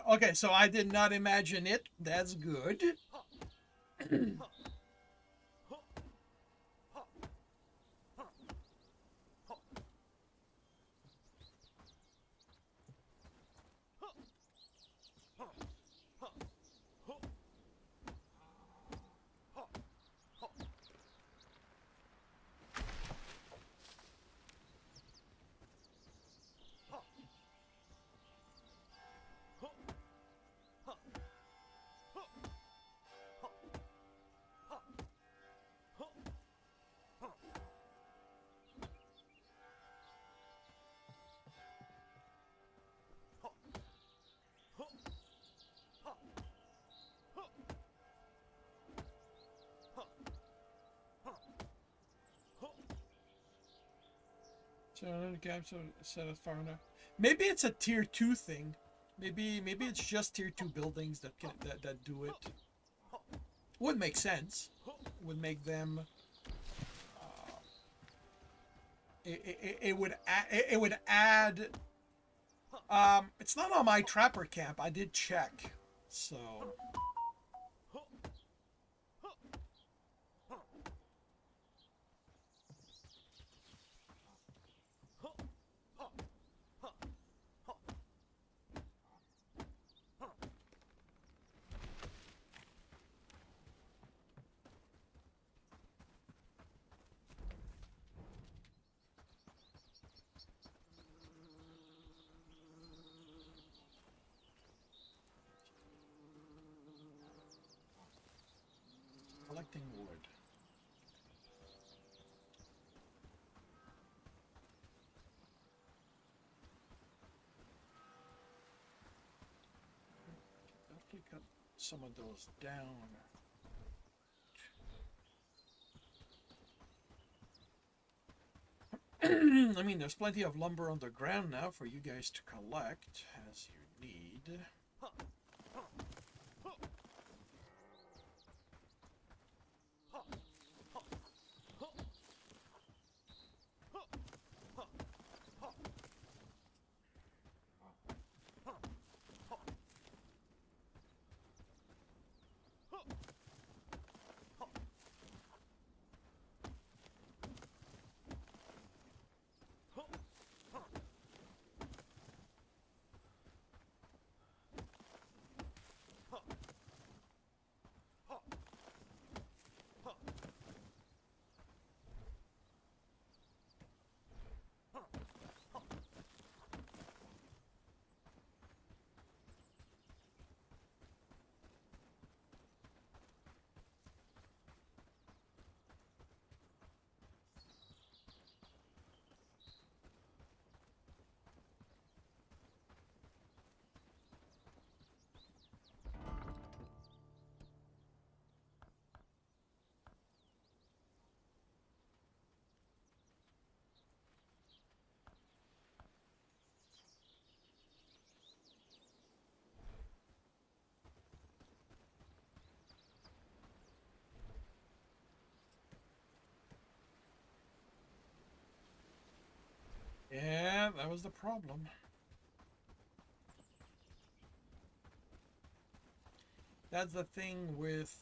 Okay, so I did not imagine it. That's good. So the gaps are set as far enough. Maybe it's a tier 2 thing. Maybe it's just tier 2 buildings that do it. Would make sense. Would make them. It would add. It's not on my trapper camp. I did check, so. Collecting wood. Definitely cut some of those down. I mean, there's plenty of lumber on the ground now for you guys to collect as you need. Yeah, that was the problem. That's the thing with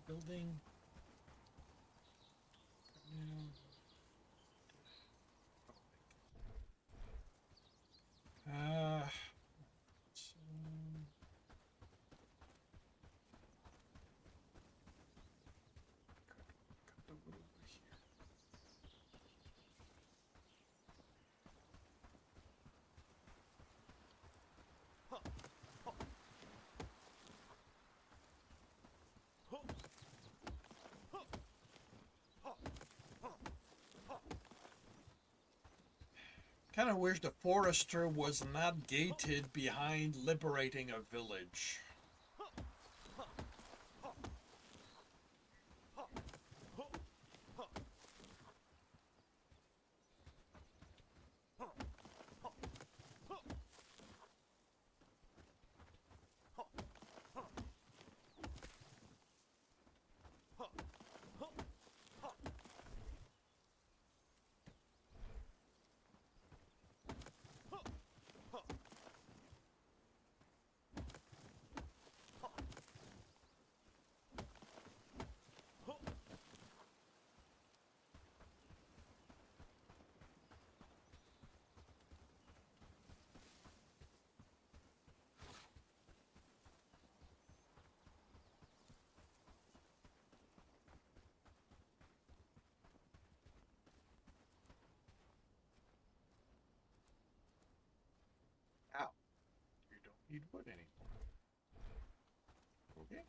building. Uh, so, cut the wood over here. Kind of wish the forester was not gated behind liberating a village. Ow. You don't need wood anymore. Okay.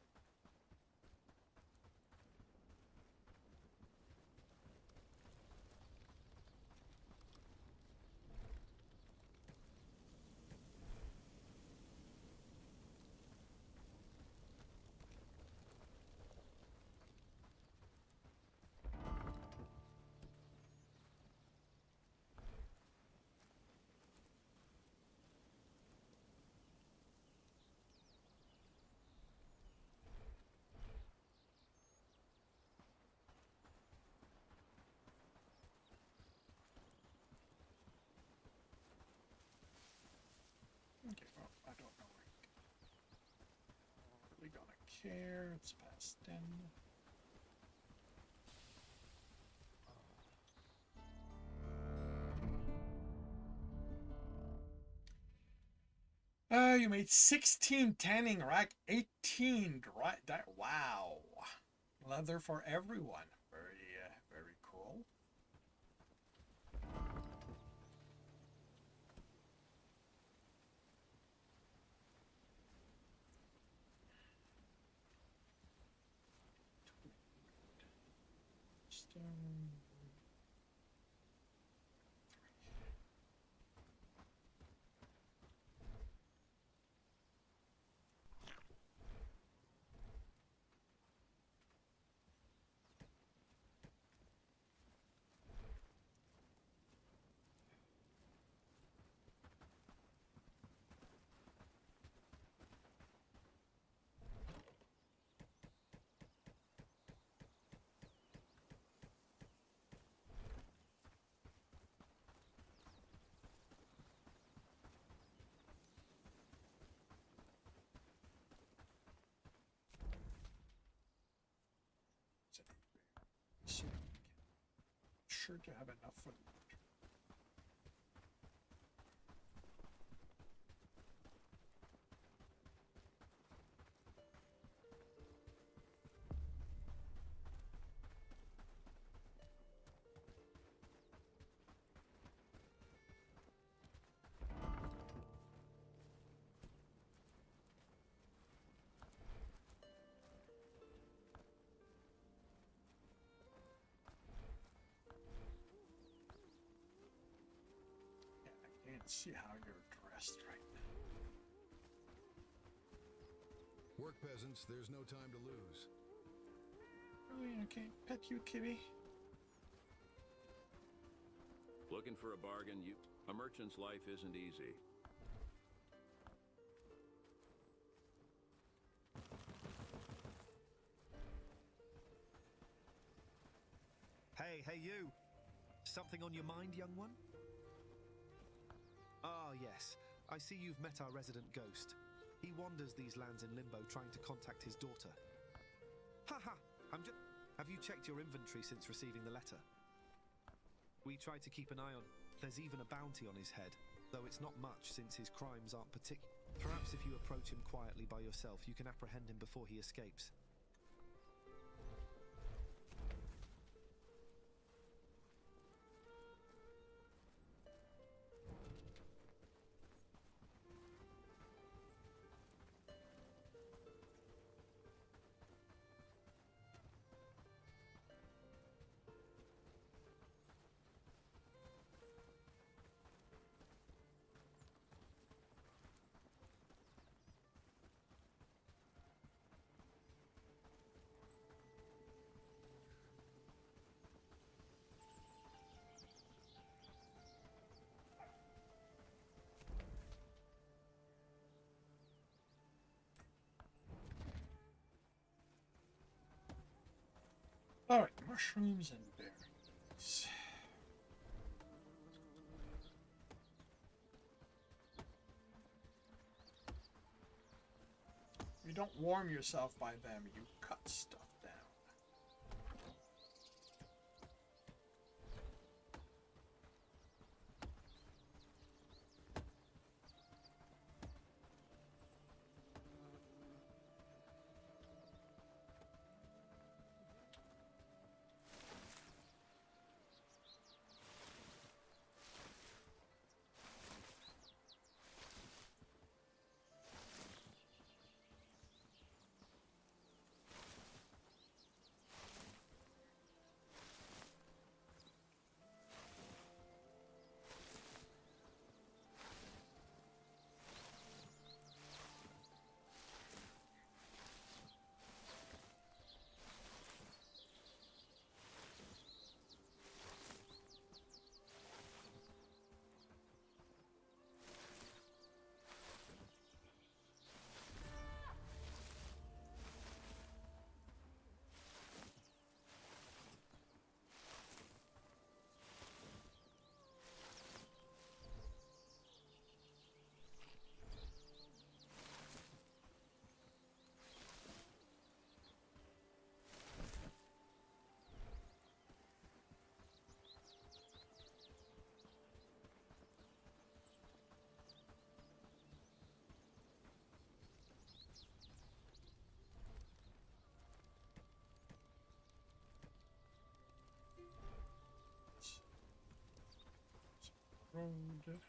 Okay, well, I don't know where you're really gonna care. It's past 10. You made 16 tanning rack, 18 dry. Wow. Leather for everyone. Very cool. Stone. Sure to have enough for the winter. See how you're dressed right now. Work, peasants. There's no time to lose. Really? Okay. Pet you, kitty. Looking for a bargain? A merchant's life isn't easy. Hey, you! Something on your mind, young one? Ah, yes. I see you've met our resident ghost. He wanders these lands in limbo trying to contact his daughter. Haha! Have you checked your inventory since receiving the letter? We try to keep an eye on... There's even a bounty on his head, though it's not much since his crimes aren't particular. Perhaps if you approach him quietly by yourself, you can apprehend him before he escapes. Alright, mushrooms and berries. You don't warm yourself by them, you cut stuff down. Road.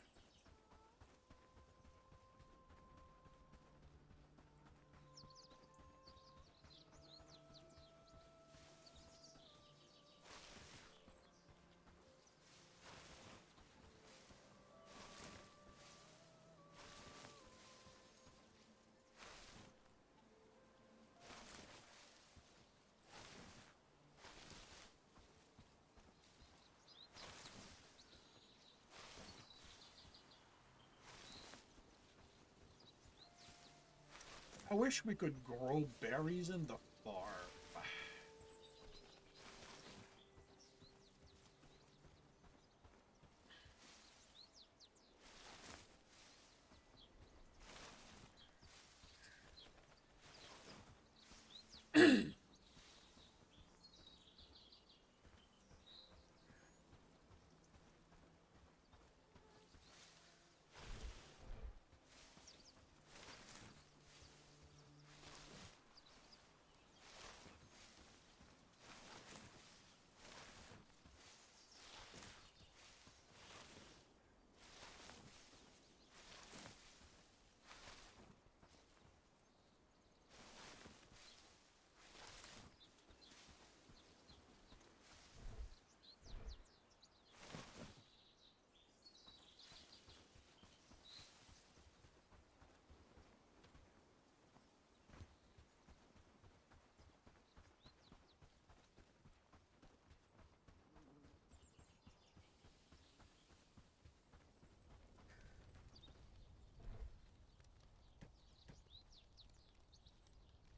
I wish we could grow berries in the farm.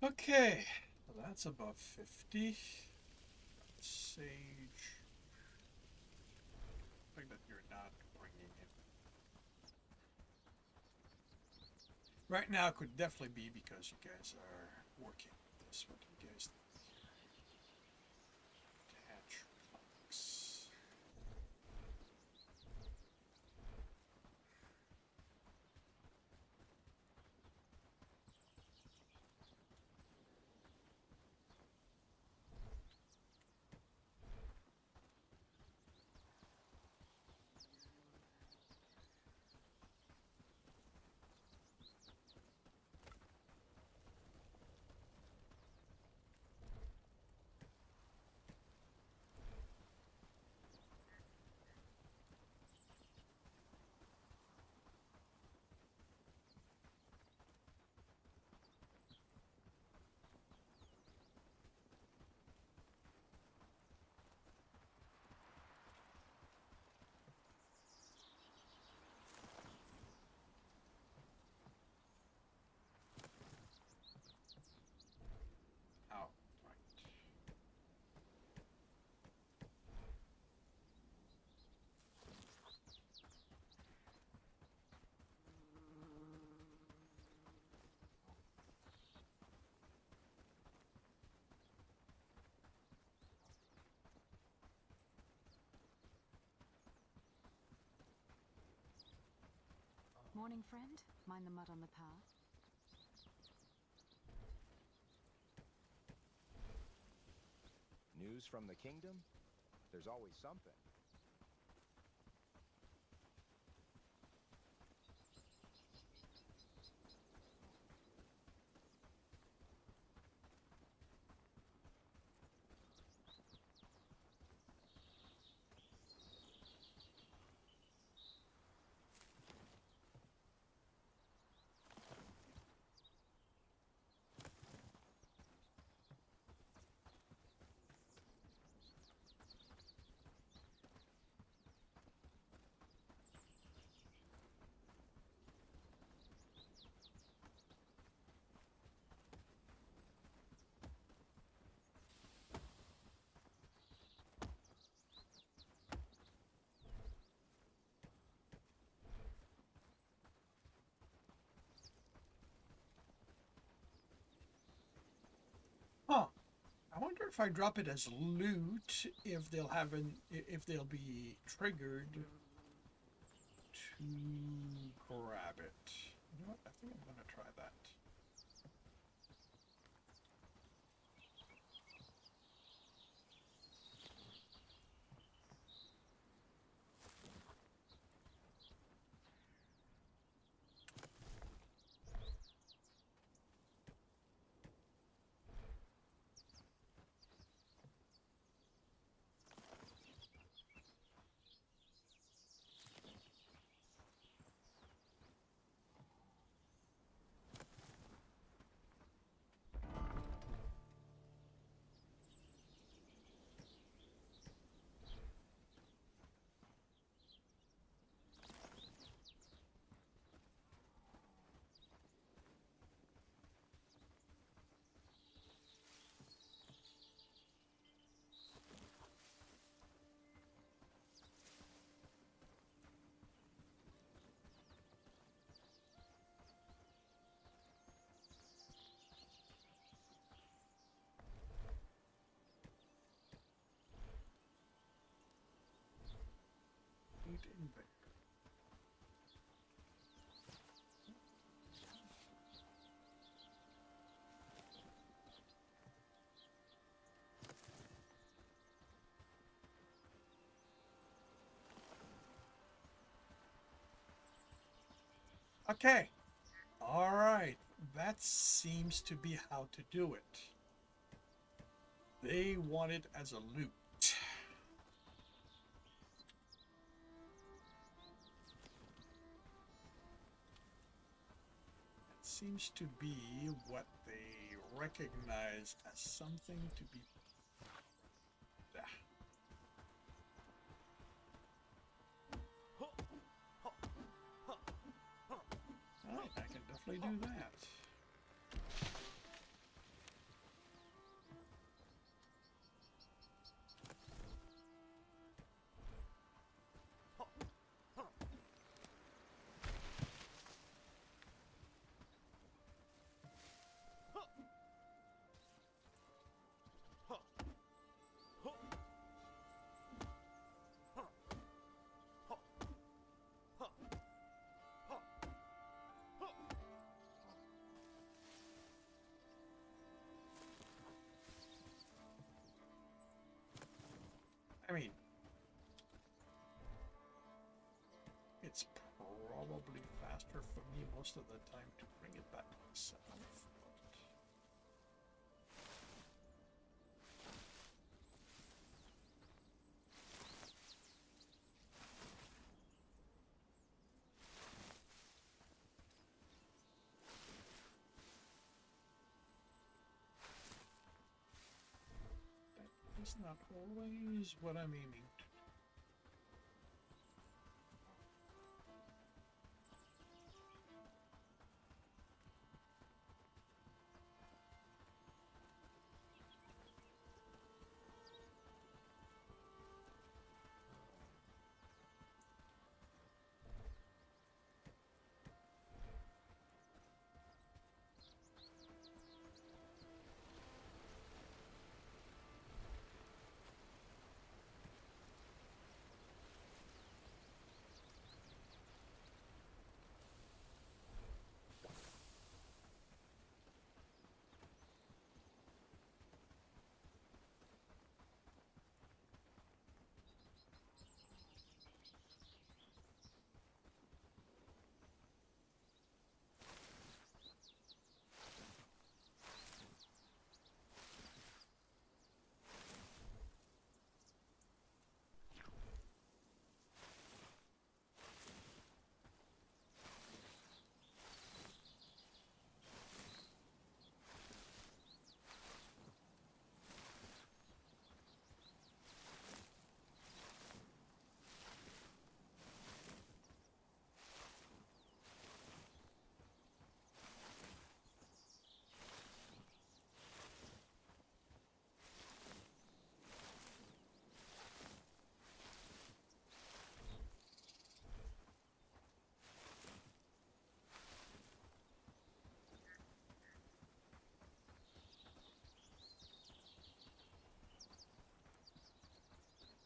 Okay, well, that's above 50. Sage. Right now, it could definitely be because you guys are working with this. What do you guys think here? Attach planks. Oh, right. Morning, friend. Mind the mud on the path? News from the kingdom? There's always something. Huh. I wonder if I drop it as loot, if they'll have if they'll be triggered to grab it. You know what? I think I'm gonna try that. Loot inventory. Okay. All right. That seems to be how to do it. They want it as a loot. That seems to be what they recognize as something to be. Alright, I can definitely do that. probably faster for me most of the time to bring it back myself. That is not always what I'm aiming to.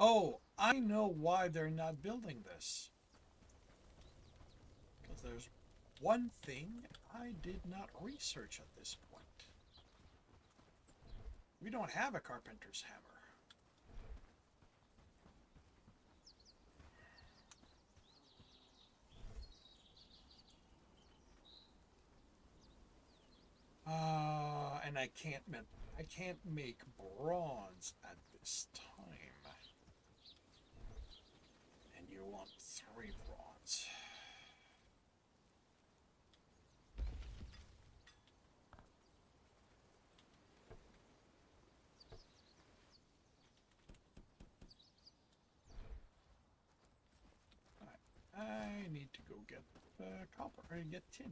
Oh, I know why they're not building this. Because there's one thing I did not research at this point. We don't have a carpenter's hammer. And I can't make bronze at this time. And you want 3 bronze. I need to go get copper or get tin.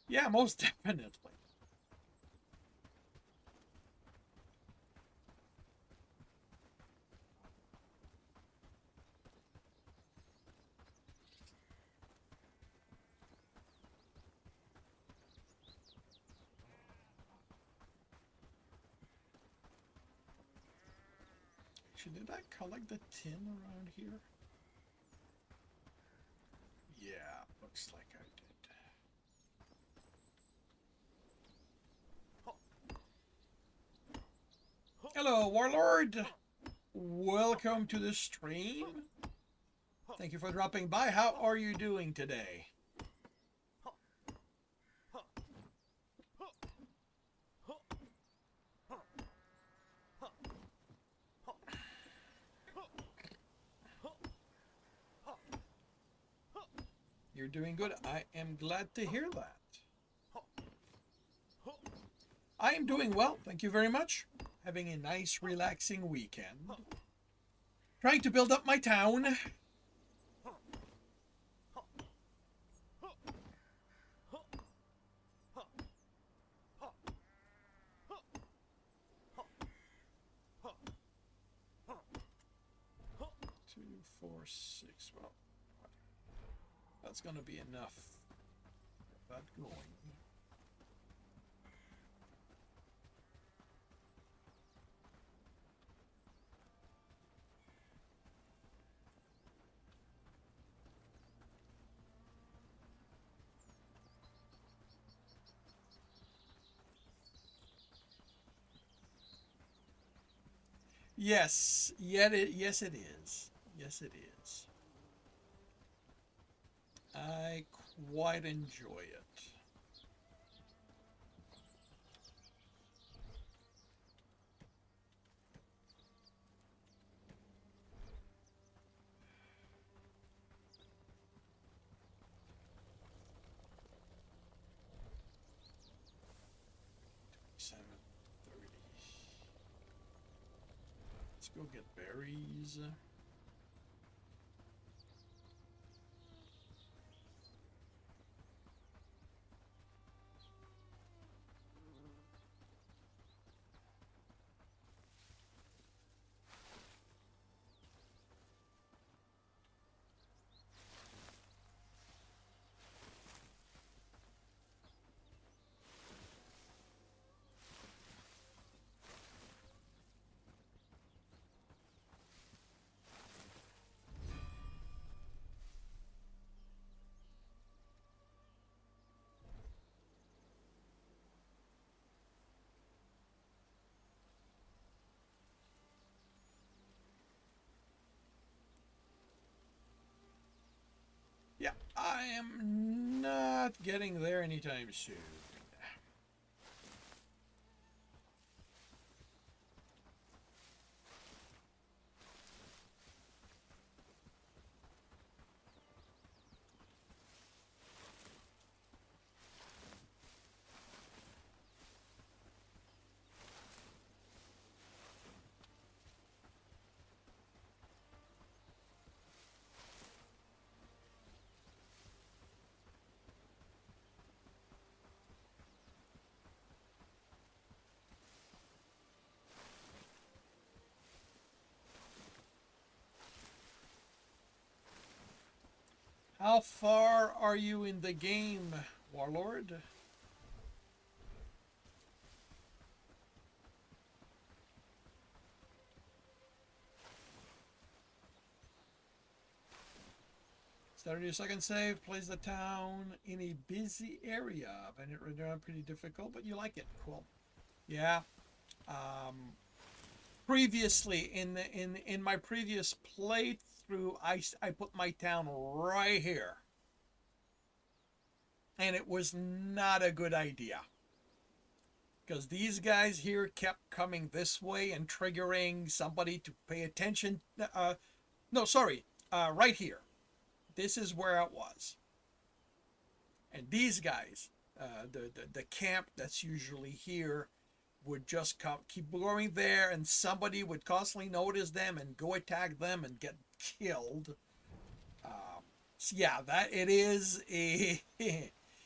Yeah, most definitely. Actually, did I collect the tin around here? Yeah, looks like I did. Hello, Warlord! Welcome to the stream. Thank you for dropping by. How are you doing today? You're doing good. I am glad to hear that. I am doing well. Thank you very much. Having a nice, relaxing weekend. Trying to build up my town. Two, 4, 6. Well, that's gonna be enough. Get that going. Yes, yet it. Yes, it is. Yes, it is. I quite enjoy it. Let's go get berries. Yeah, I am not getting there anytime soon. How far are you in the game, Warlord? Start your second save, plays the town in a busy area. And it ran pretty difficult, but you like it. Cool. Yeah. Previously, in my previous playthrough, I put my town right here. And it was not a good idea. Because these guys here kept coming this way and triggering somebody to pay attention. No, sorry. Right here. This is where it was. And these guys, the camp that's usually here, would just keep going there, and somebody would constantly notice them and go attack them and get killed. So yeah, that it is a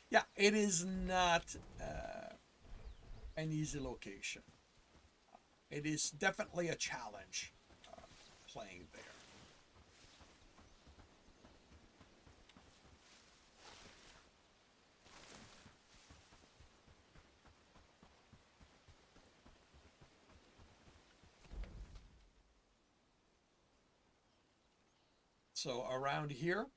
yeah, it is not an easy location. It is definitely a challenge playing there. So around here,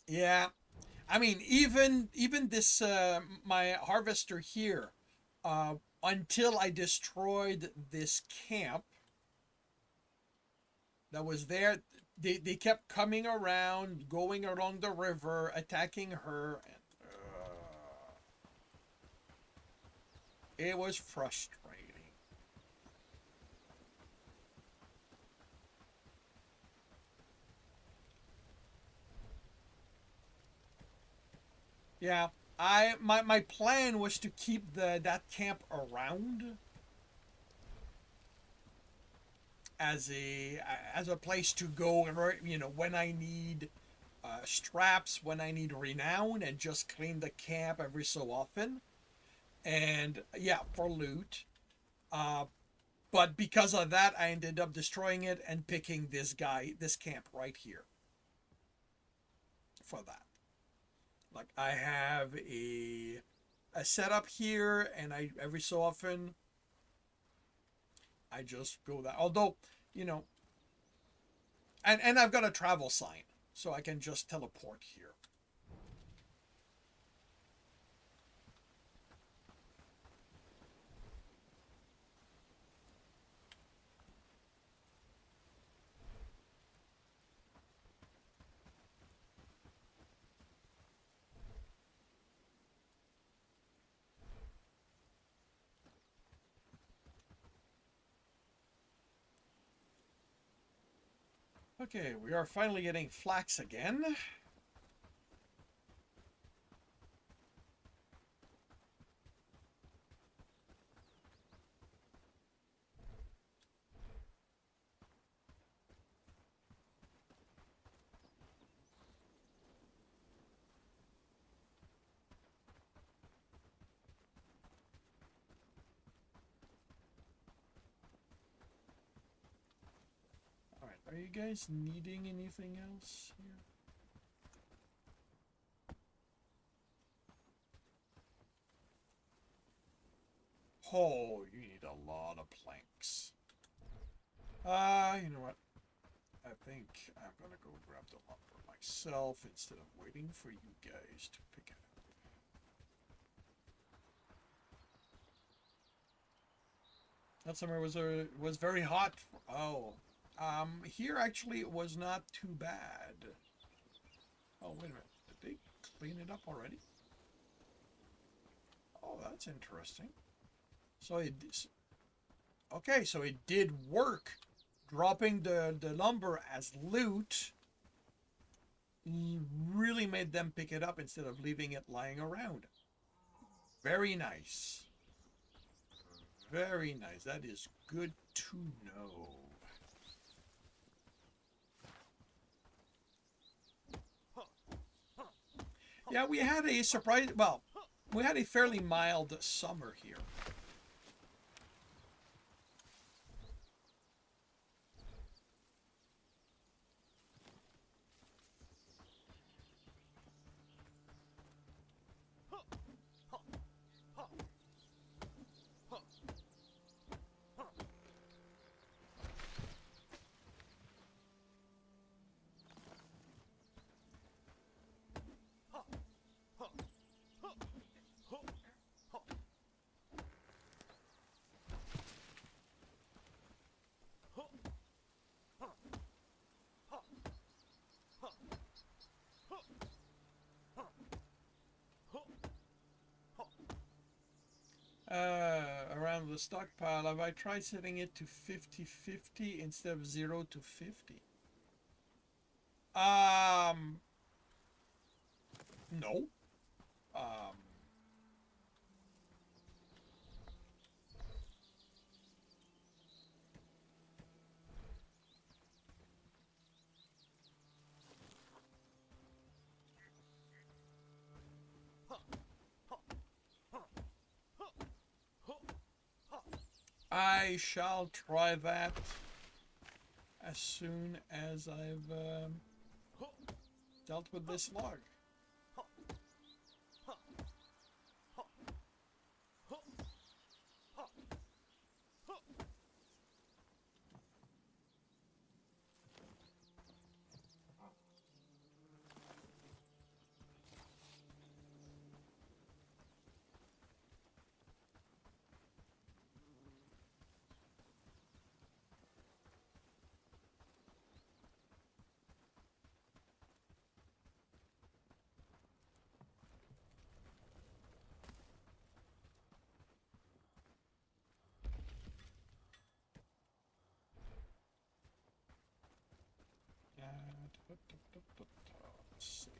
yeah, I mean even this my harvester here, until I destroyed this camp that was there, they kept coming around, going along the river, attacking her, and it was frustrating. Yeah, my plan was to keep that camp around as a place to go, you know, when I need straps, when I need renown, and just clean the camp every so often, and yeah, for loot. But because of that, I ended up destroying it and picking this camp right here for that. Like I have a setup here, and I every so often I just go that. Although, you know, and I've got a travel sign, so I can just teleport here. Okay, we are finally getting flax again. Alright, are you guys needing anything else here? Oh, you need a lot of planks. You know what? I think I'm gonna go grab the lumber myself instead of waiting for you guys to pick it up. That summer was very hot. Here actually it was not too bad. Oh, wait a minute. Did they clean it up already? Oh, that's interesting. So okay, so it did work. Dropping the lumber as loot really made them pick it up instead of leaving it lying around. Very nice. Very nice. That is good to know. Yeah, we had a surprise. Well, we had a fairly mild summer here. Around the stockpile, have I tried setting it to 50-50 instead of 0 to 50? No. I shall try that as soon as I've dealt with this log. Sage.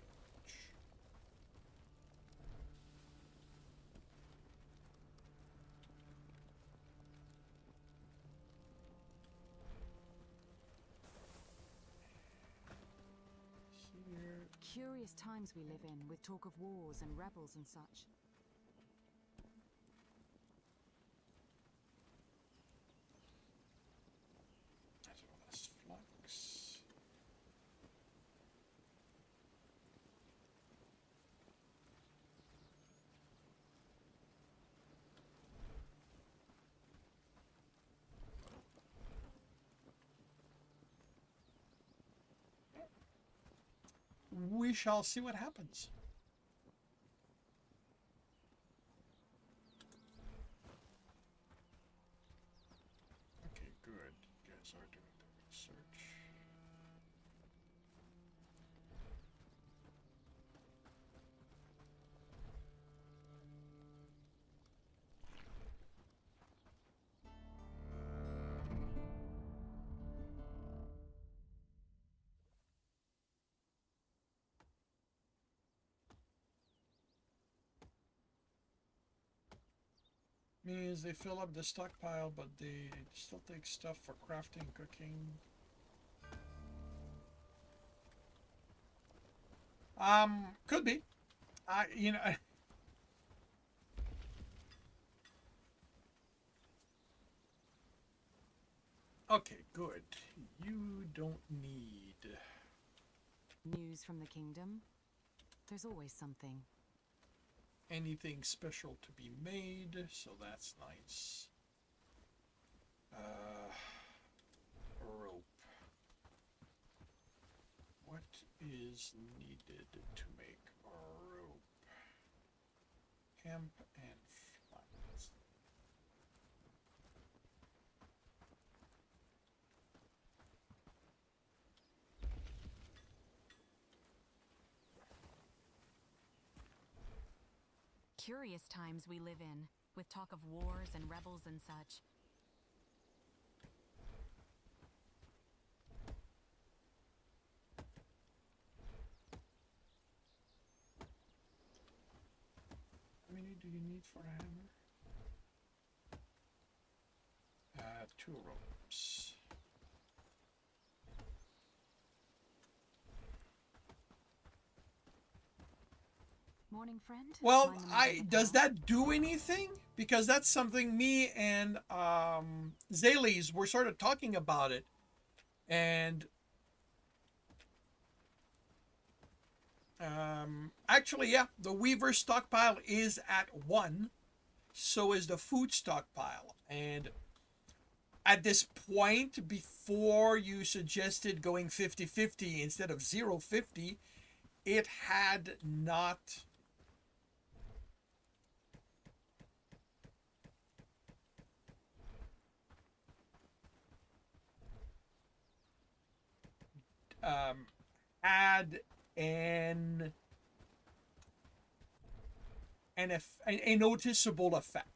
Here. Curious times we live in, with talk of wars and rebels and such. As well as flux. We shall see what happens. Okay, good. You guys are doing the research. Means they fill up the stockpile, but they still take stuff for crafting, cooking. Could be. You know. Okay, good. You don't need News from the kingdom? There's always something. anything special to be made, so that's nice. Rope. What is needed to make a rope? Hemp and flax. Curious times we live in, with talk of wars and rebels and such. How many do you need for a hammer? 2 ropes. Morning, friend? Well, Mind the meeting at does all? that do anything? Because that's something me and Zales were sort of talking about it, and actually, yeah, the Weaver stockpile is at 1, so is the food stockpile, and at this point, before you suggested going 50-50 instead of 0-50, it had not. Had an a noticeable effect.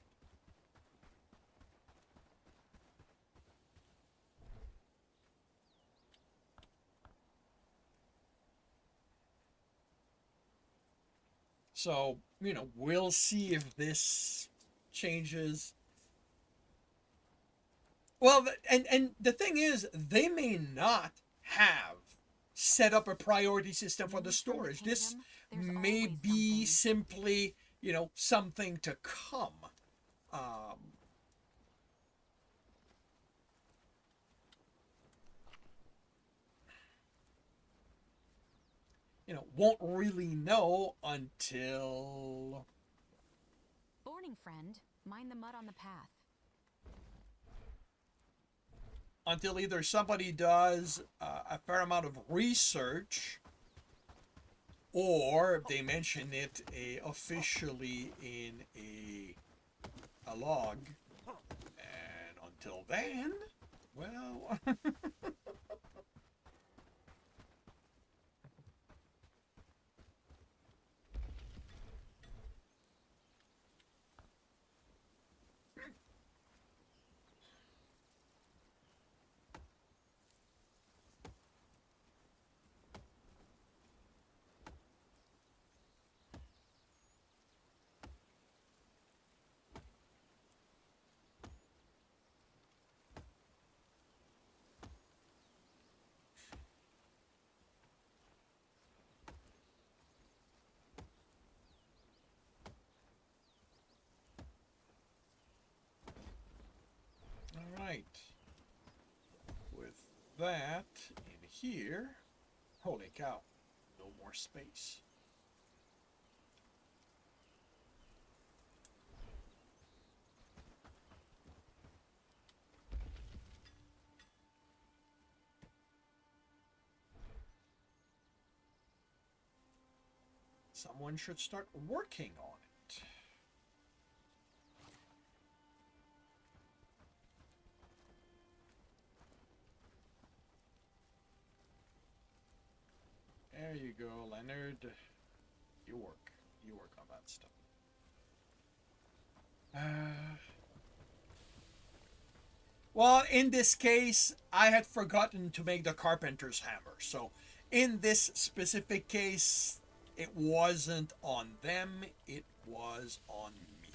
So, we'll see if this changes. Well, and the thing is, they may not have set up a priority system for the News from the storage. This kingdom? There's may always be something. simply, something to come. Um, won't really know Morning, friend. Mind the mud on the path. until either somebody does a fair amount of research, or they mention it officially in a log. And until then, well. All right. With that in here, holy cow, no more space. Someone should start working on it. There you go, Leonard. You work. You work on that stuff. Well, in this case, I had forgotten to make the carpenter's hammer. So, in this specific case, it wasn't on them, it was on me.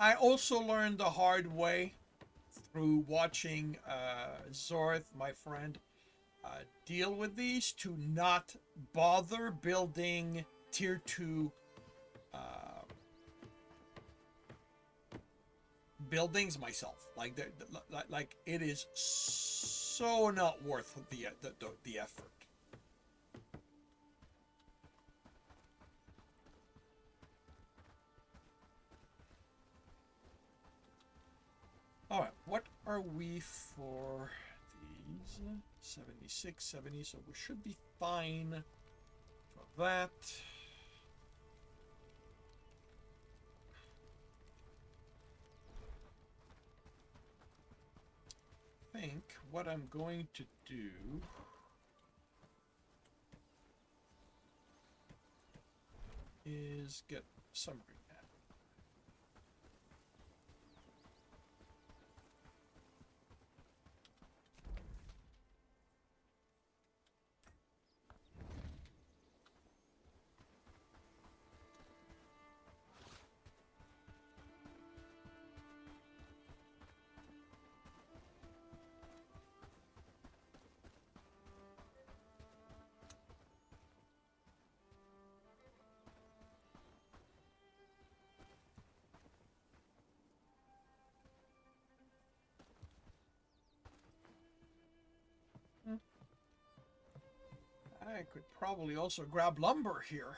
I also learned the hard way through watching Zorth, my friend, deal with these, to not bother building tier 2 buildings myself. Like it is so not worth the effort. All right, what are we for these? 76, 70, so we should be fine for that. I think what I'm going to do is get some green. I could probably also grab lumber here.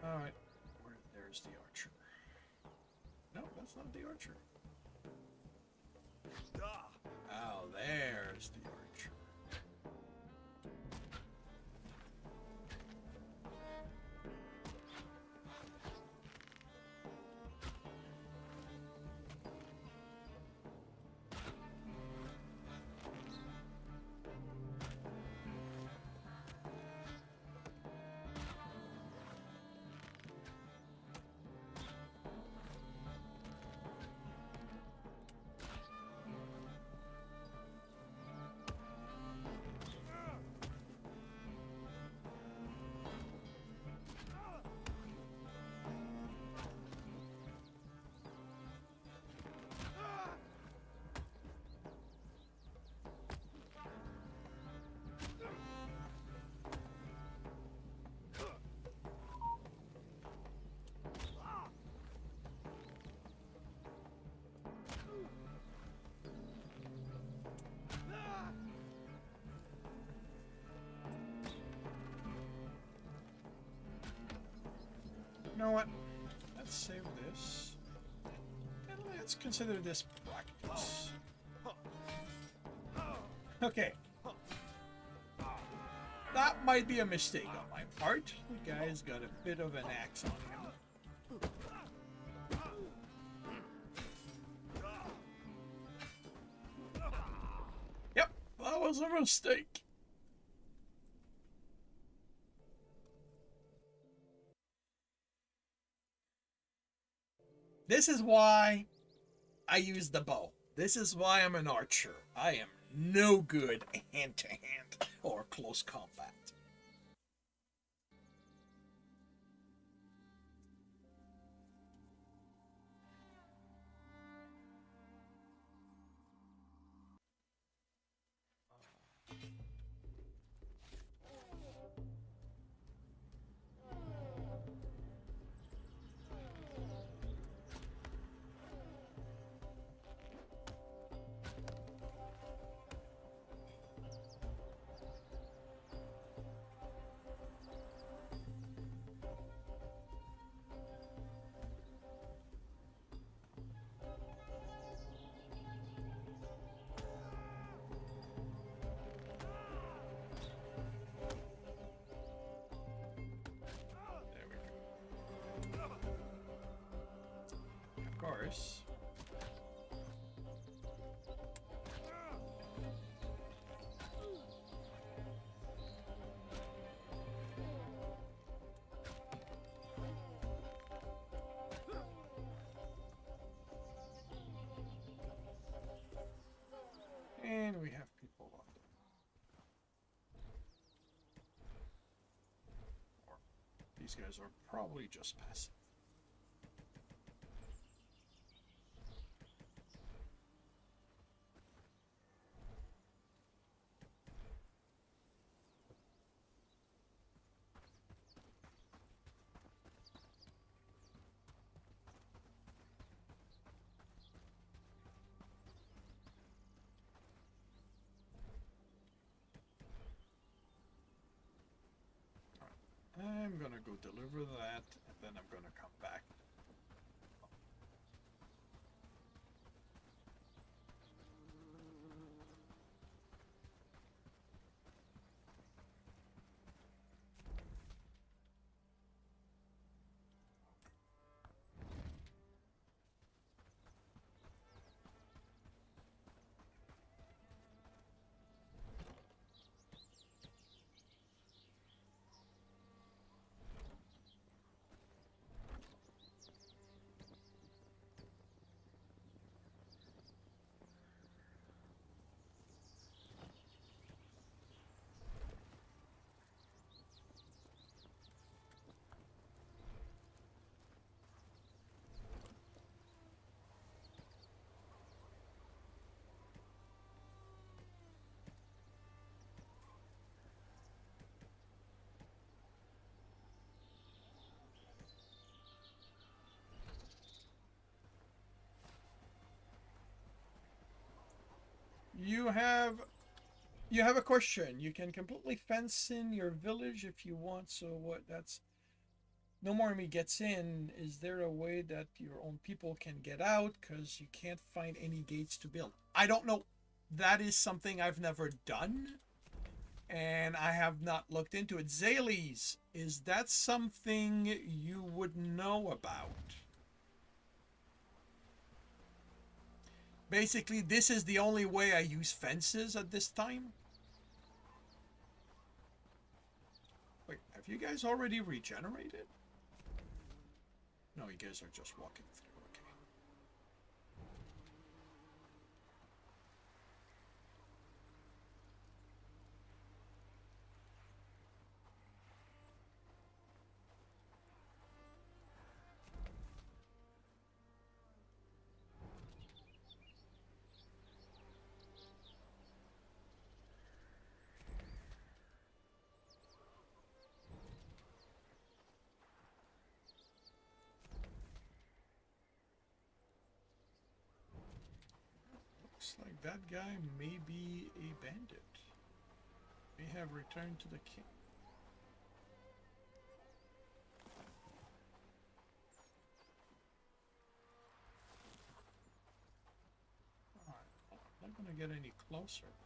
All right, there's the archer. No, that's not the archer. Oh, there's the archer. You know what? Let's save this. And let's consider this practice. Okay. That might be a mistake on my part. The guy's got a bit of an axe on him. Yep, that was a mistake. This is why I use the bow. This is why I'm an archer. I am no good hand-to-hand or close combat. these guys are probably just passive. I'm gonna go deliver that, and then I'm gonna come back. You have a question. You can completely fence in your village if you want. So what? That's no more me gets in. Is there a way that your own people can get out? Because you can't find any gates to build. I don't know. That is something I've never done, and I have not looked into it. Zales, is that something you would know about? Basically, this is the only way I use fences at this time. Wait, have you guys already regenerated? No, you guys are just walking through. Okay. Looks like that guy may be a bandit. May have returned to the king. Alright, well, I'm not gonna get any closer then.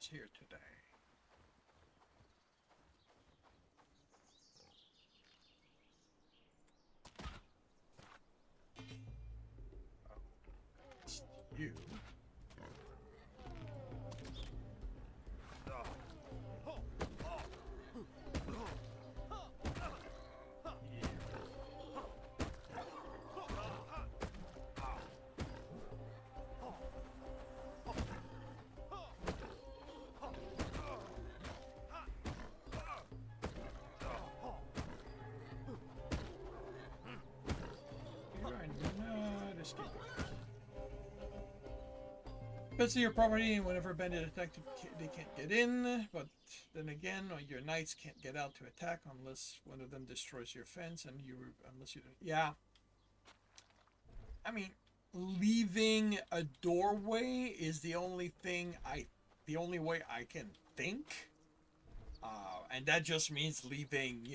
Here today. Oh, it's you. Pets in your property, and whenever a bandit attacks, they can't get in. But then again, your knights can't get out to attack unless one of them destroys your fence, and unless you. Yeah. I mean, leaving a doorway is the only way I can think, and that just means leaving,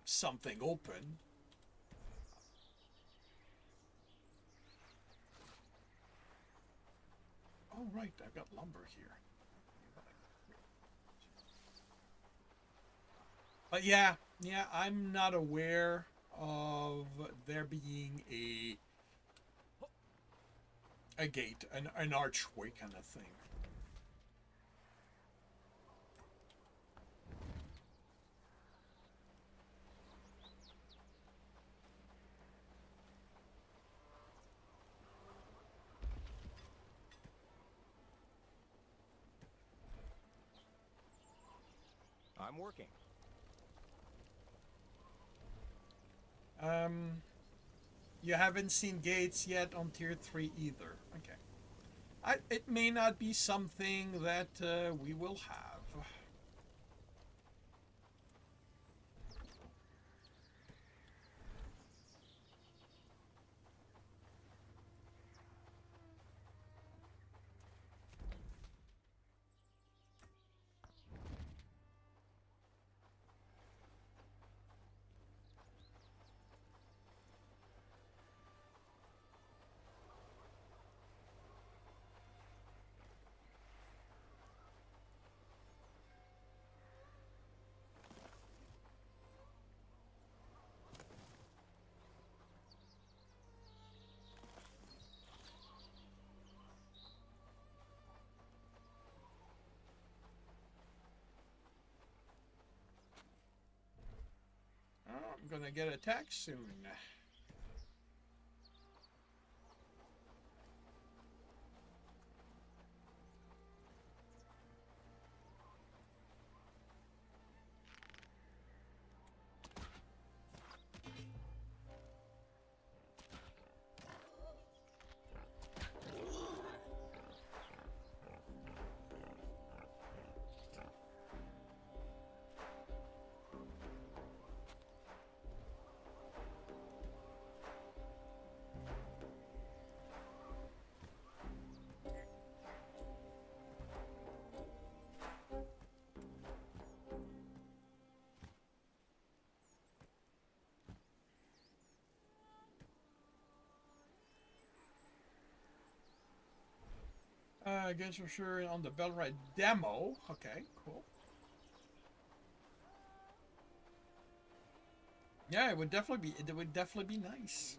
something open. Oh, right, I've got lumber here. But yeah, I'm not aware of there being a gate, an archway kind of thing. I'm working. You haven't seen gates yet on tier 3 either. Okay. It may not be something that we will have. Oh, I'm gonna get attacked soon. I guess we're sure on the Bellwright demo. Okay, cool. Yeah, it would definitely be nice.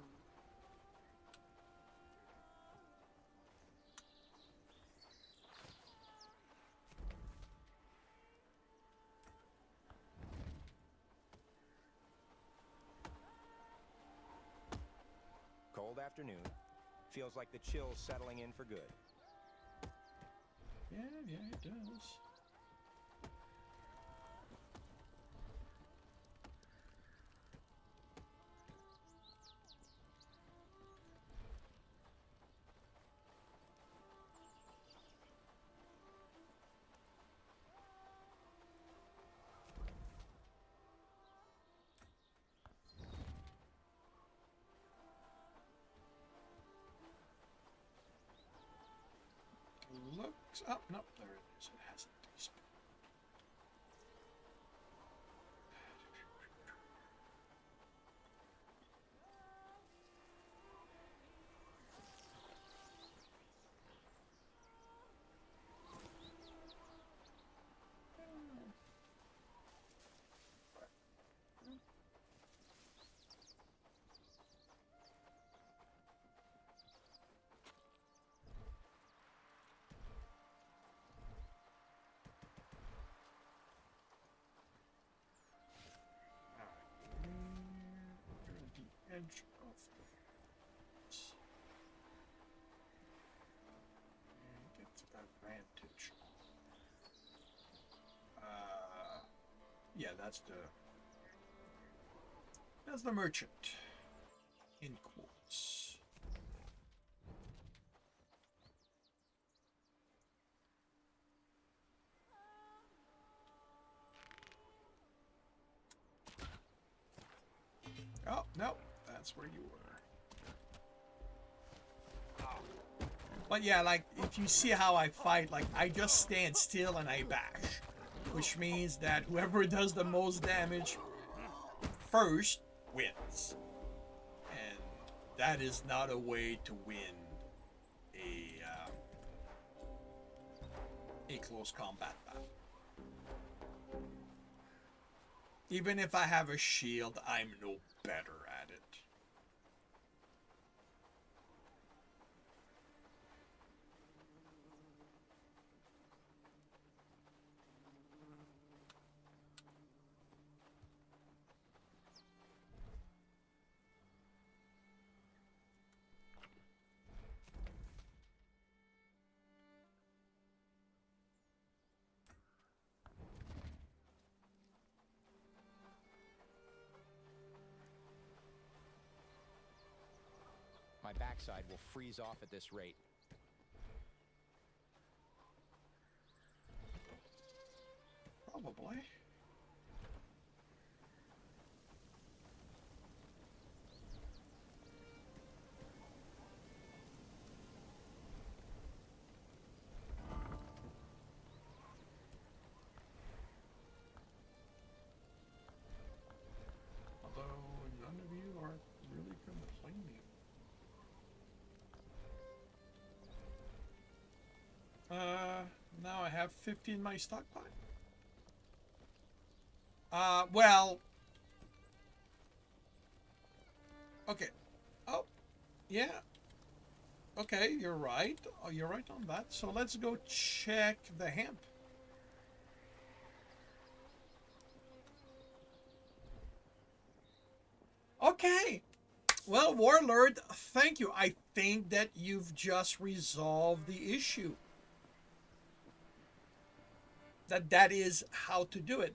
Cold afternoon. Feels like the chill's settling in for good. Yeah, it does. Looks up. Oh, no, there it is. It hasn't despawned. The edge of the fence. And gets advantage. Yeah, that's the merchant in quotes. Oh, no, that's where you were. But yeah, like, if you see how I fight, like, I just stand still and I bash. Which means that whoever does the most damage first wins. And that is not a way to win a close combat battle. Even if I have a shield, I'm no better at it. My backside will freeze off at this rate. Probably. Although none of you are really complaining. Now I have 50 in my stockpile. Well. Okay. Oh, yeah. Okay, you're right. Oh, you're right on that. So let's go check the hemp. Okay. Well, Warlord, thank you. I think that you've just resolved the issue. That is how to do it.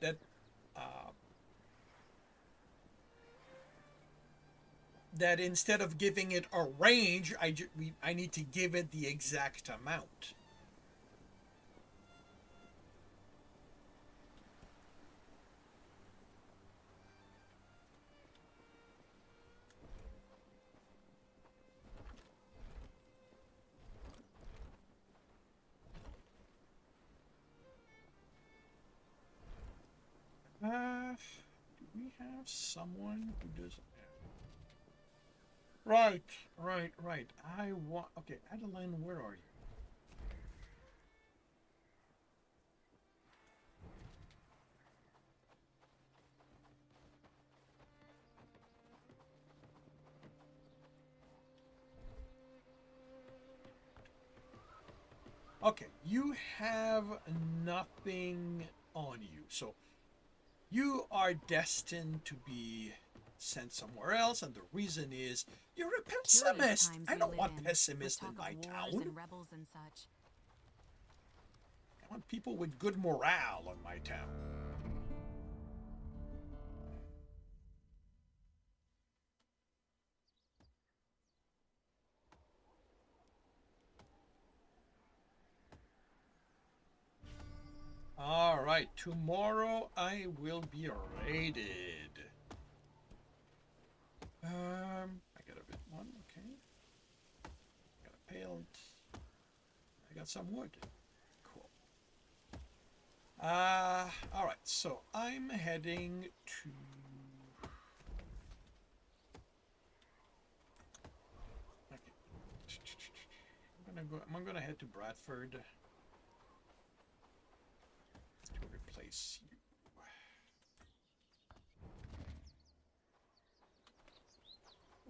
That instead of giving it a range, I need to give it the exact amount. Do we have someone who does? Right. I want. Okay, Adeline, where are you? Okay, you have nothing on you, so you are destined to be sent somewhere else, and the reason is you're a pessimist. I don't want pessimists in my town. And rebels and such. I want people with good morale in my town. All right, tomorrow I will be raided. I got a bit one, okay. Got a pail. I got some wood. Cool. All right, so I'm heading to. Okay. I'm gonna head to Bradford to replace you.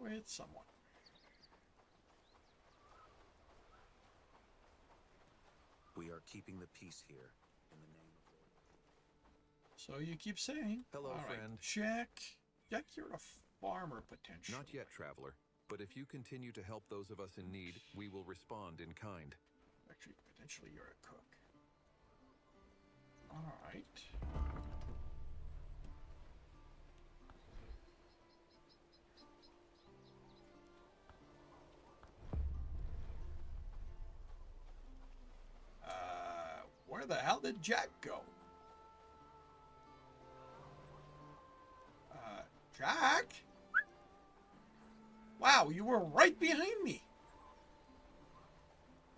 With someone. We are keeping the peace here in the name of Lord. So you keep saying. Hello, All right, friend. Jack, you're a farmer potentially. Not yet, traveler. But if you continue to help those of us in need, we will respond in kind. Actually, potentially you're a cook. All right. Where the hell did Jack go? Jack? Wow, you were right behind me.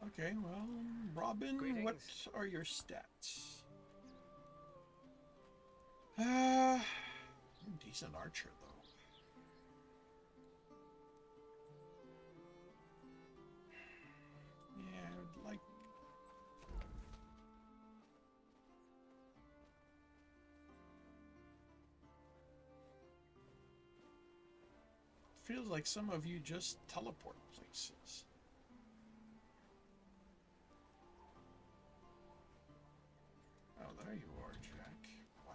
Okay, well, Robin, Greetings. what are your stats? Decent archer, though. Yeah, I'd like... feels like some of you just teleport places. Oh, there you are, Jack. Wow.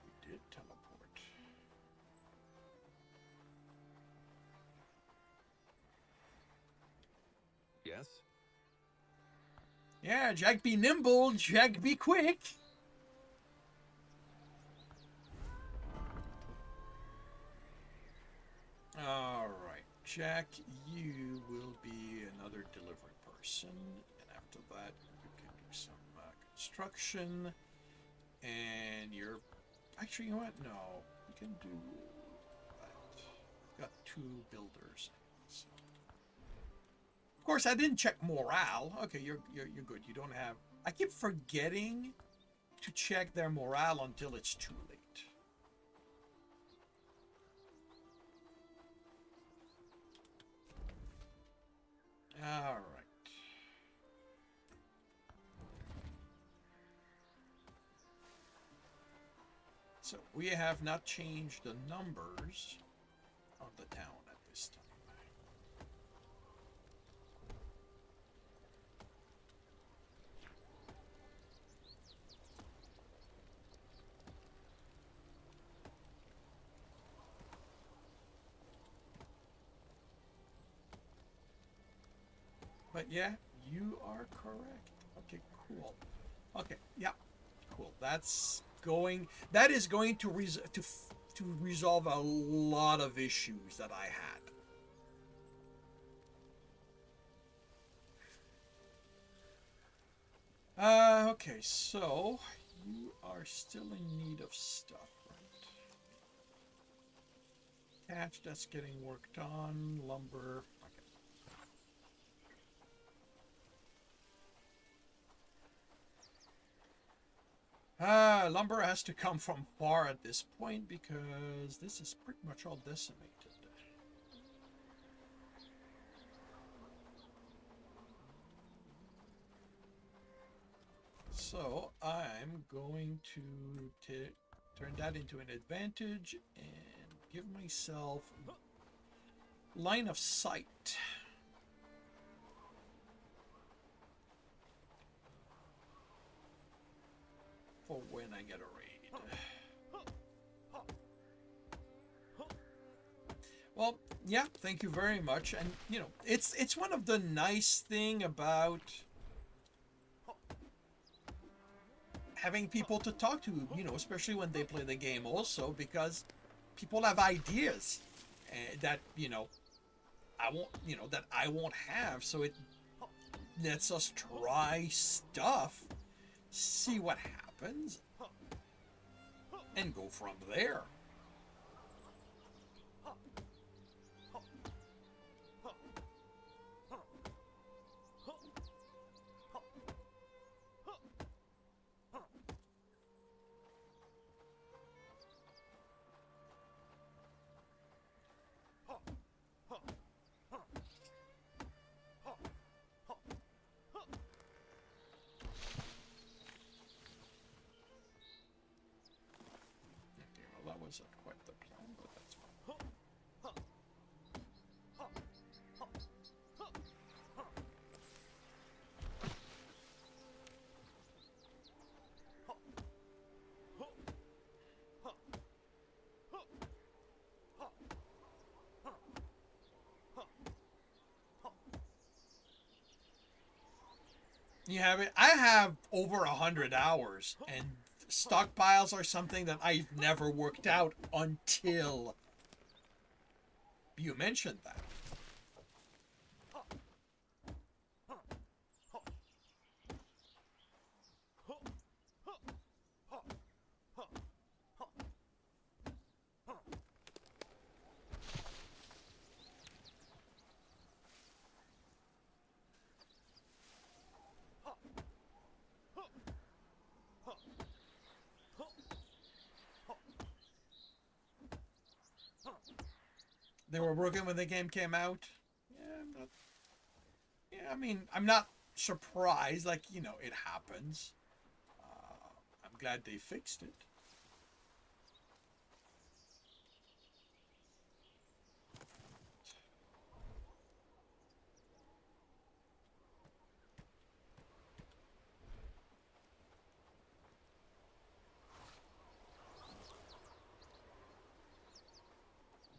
You did teleport. Yes? Yeah, Jack be nimble, Jack be quick. Alright, Jack, you will be another delivery person. And after that, you can do some construction. And you're... Actually, you know what? No, you can do that. Got 2 builders. So. Of course, I didn't check morale. Okay, you're good. You don't have... I keep forgetting to check their morale until it's too late. All right. So we have not changed the numbers of the town at this time. But yeah, you are correct. Okay, cool. Okay, yeah, cool. That is going to resolve a lot of issues that I had. Okay, so you are still in need of stuff, right? Catch, that's getting worked on. Lumber. Lumber has to come from far at this point because this is pretty much all decimated. So I'm going to turn that into an advantage and give myself line of sight. For when I get a raid. Well, yeah, thank you very much. And you know, it's one of the nice thing about having people to talk to, you know, especially when they play the game also, because people have ideas that, you know, that I won't have, so it lets us try stuff, see what happens, and go from there. That wasn't quite the plan, but that's fine. You have it. I have over 100 hours, and stockpiles are something that I've never worked out until you mentioned that. They were working when the game came out. Yeah, I mean, I'm not surprised. Like, you know, it happens. I'm glad they fixed it.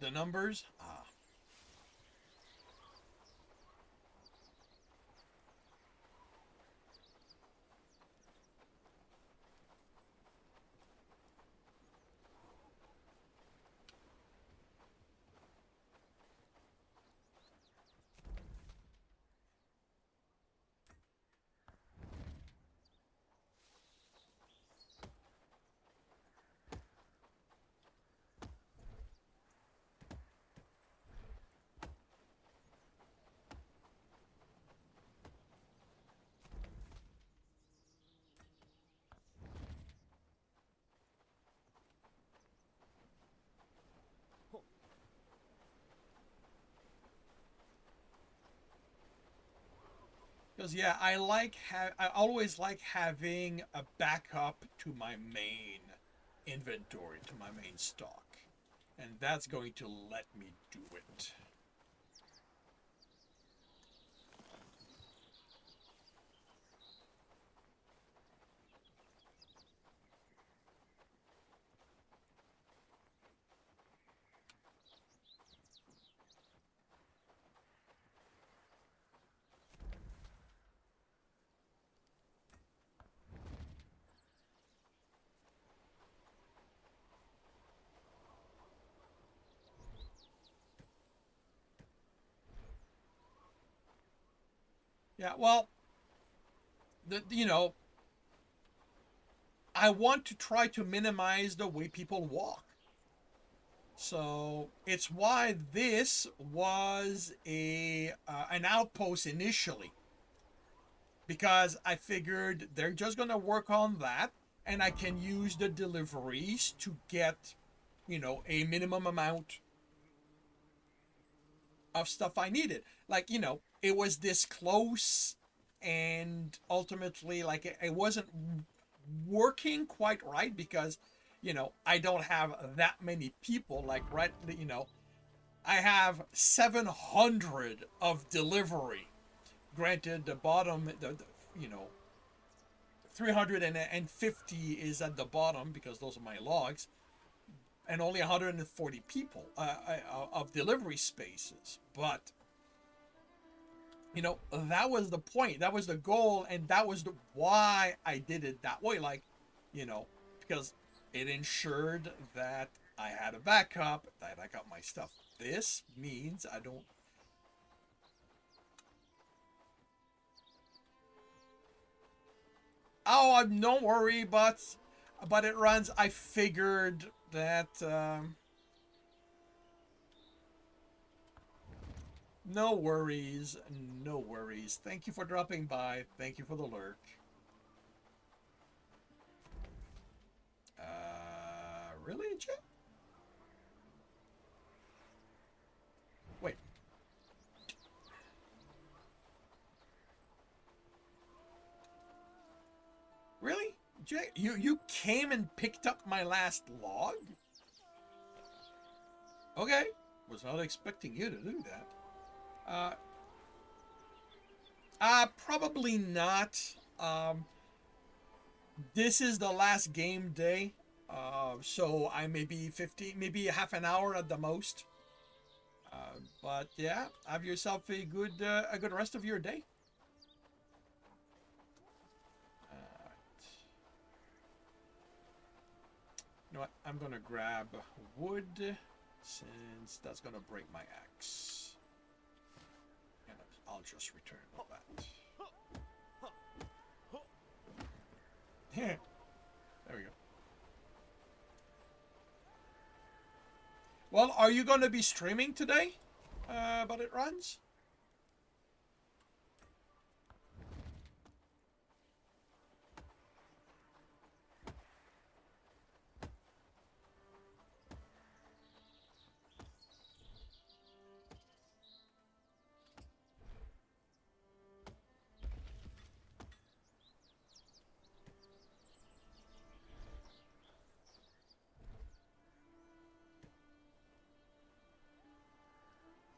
The numbers? Ah. Because yeah, I always like having a backup to my main inventory, to my main stock, and that's going to let me do it. Yeah, well, you know, I want to try to minimize the way people walk. So it's why this was a an outpost initially, because I figured they're just gonna work on that, and I can use the deliveries to get, you know, a minimum amount of stuff I needed. Like, you know, it was this close, and ultimately, like, it wasn't working quite right because, you know, I don't have that many people. Like, right, you know, I have 700 of delivery. Granted, the bottom, you know, 350 is at the bottom because those are my logs, and only 140 people of delivery spaces. But you know, that was the point, that was the goal, and that was why I did it that way. Like, you know, because it ensured that I had a backup, that I got my stuff. This means I don't. Oh, I'm no worry, but it runs. I figured that. No worries, no worries. Thank you for dropping by. Thank you for the lurk. Really, Jay? Wait. Really? Jay, you came and picked up my last log? Okay. Was not expecting you to do that. Probably not. This is the last game day. So I may be 15, maybe half an hour at the most. But yeah, have yourself a good rest of your day. You know what? I'm gonna grab wood, since that's gonna break my axe. And I'll just return all that. There we go. Well, are you gonna be streaming today? But it runs?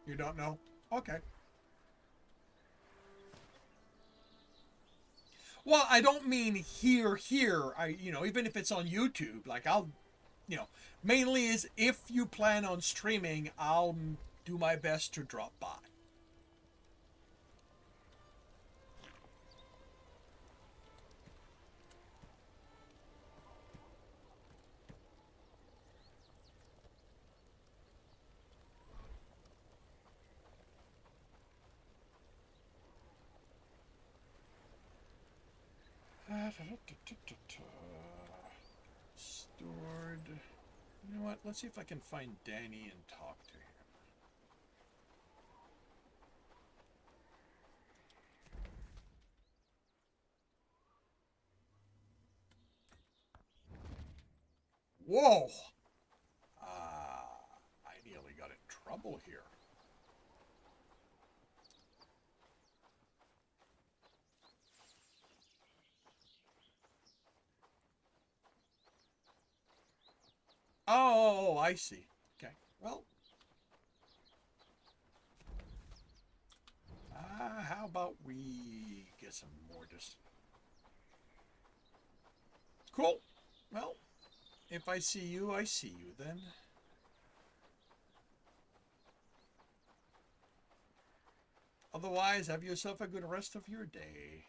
You don't know? Okay. Well, I don't mean here. You know, even if it's on YouTube, like you know, mainly is if you plan on streaming, I'll do my best to drop by. Stored. You know what? Let's see if I can find Danny and talk to him. Whoa! I nearly got in trouble here. Oh, I see. Okay. Well, how about we get some more just... Cool. Well, if I see you, I see you then. Otherwise, have yourself a good rest of your day.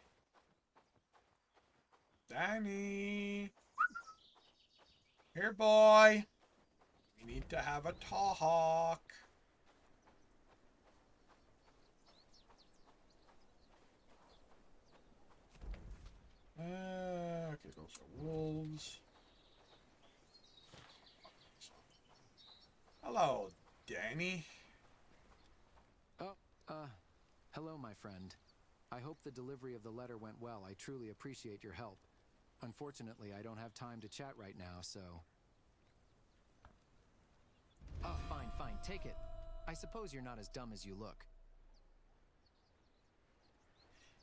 Danny! Here, boy! We need to have a talk. Okay, those are wolves. Hello, Danny. Oh, hello, my friend. I hope the delivery of the letter went well. I truly appreciate your help. Unfortunately, I don't have time to chat right now, so... Oh, fine, take it. I suppose you're not as dumb as you look.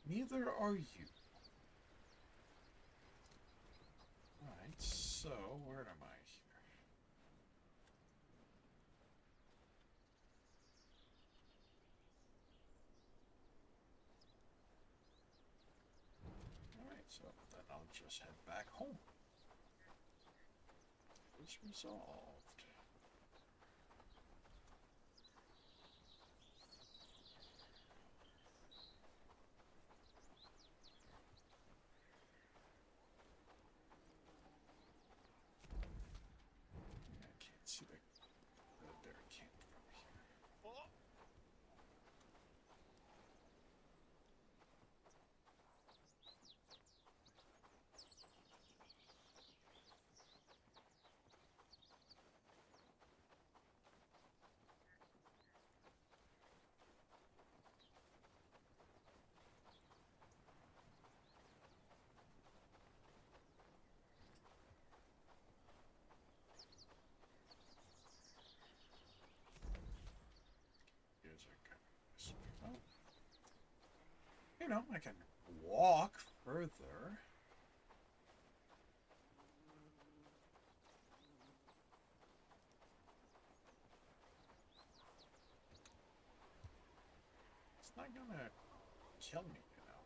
Neither are you. Alright, so, where am I here? Alright, so then I'll just head back home. It's resolved. I can't see their camp from here. Oh. You know, I can walk further. It's not gonna kill me, you know.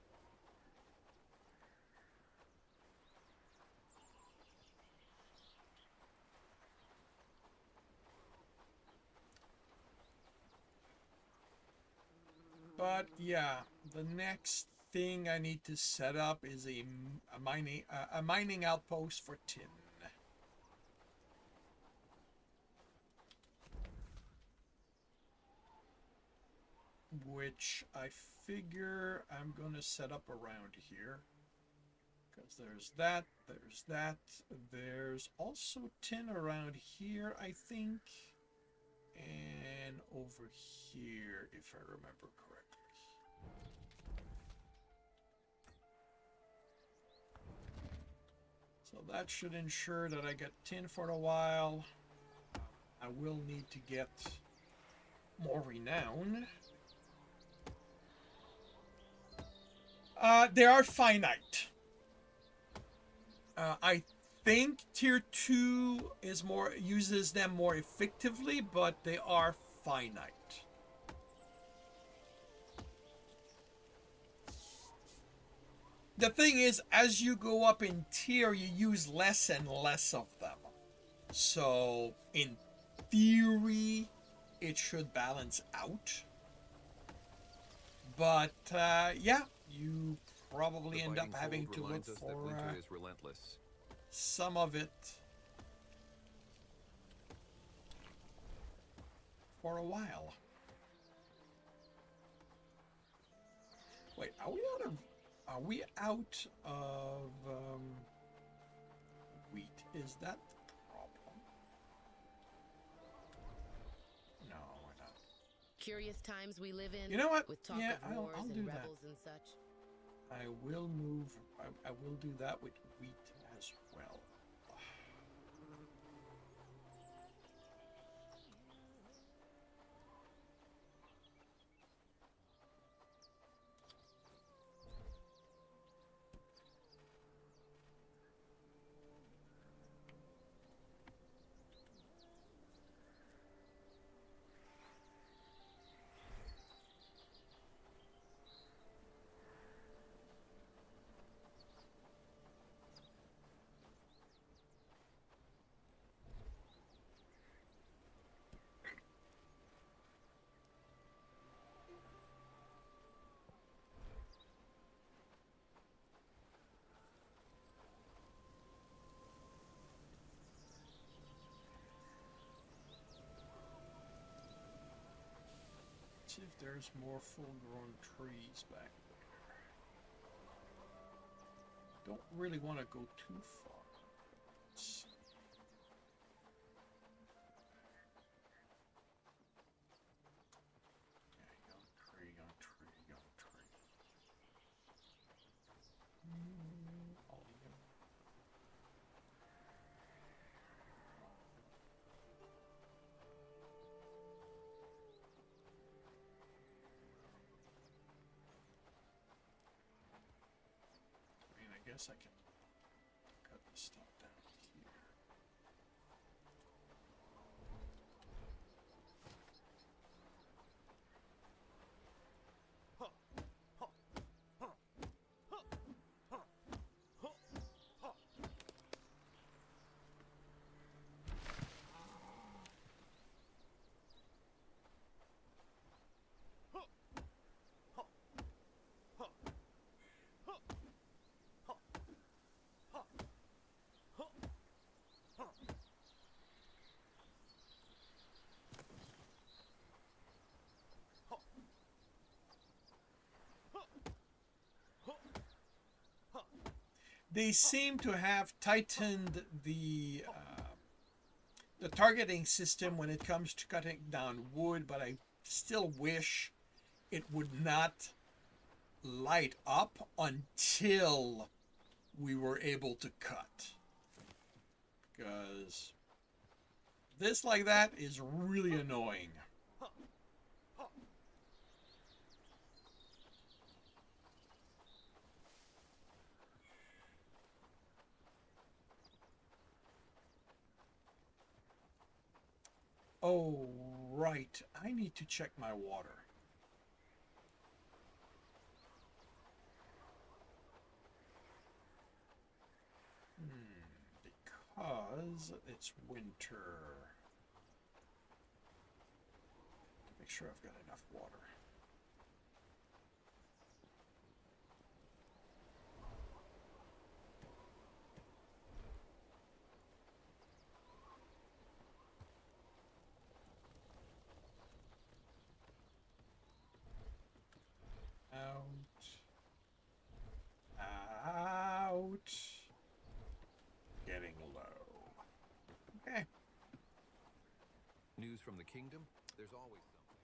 But yeah, the next thing I need to set up is a mining outpost for tin. Which I figure I'm gonna set up around here. Because there's that, there's also tin around here, I think. And over here, if I remember correctly. So that should ensure that I get tin for a while. I will need to get more renown. They are finite. I think tier 2 is uses them more effectively, but they are finite. The thing is, as you go up in tier, you use less and less of them. So in theory, it should balance out. But yeah, you probably end up having to look for some of it for a while. Wait, are we out of wheat? Is that the problem? No, we're not. Curious times we live in. You know what? With talk Yeah, of wars I'll and do rebels that. and such. I will move. I will do that with wheat as well. See if there's more full-grown trees back there. Don't really want to go too far. Let's see. Yeah, young tree, young tree, young tree. All young. I mean, I guess I can cut this stuff down here. They seem to have tightened the targeting system when it comes to cutting down wood, but I still wish it would not light up until we were able to cut. Because this like that is really annoying. Oh, right. I need to check my water. Because it's winter. Make sure I've got enough water. Out. Getting low. Okay. News from the kingdom? There's always something.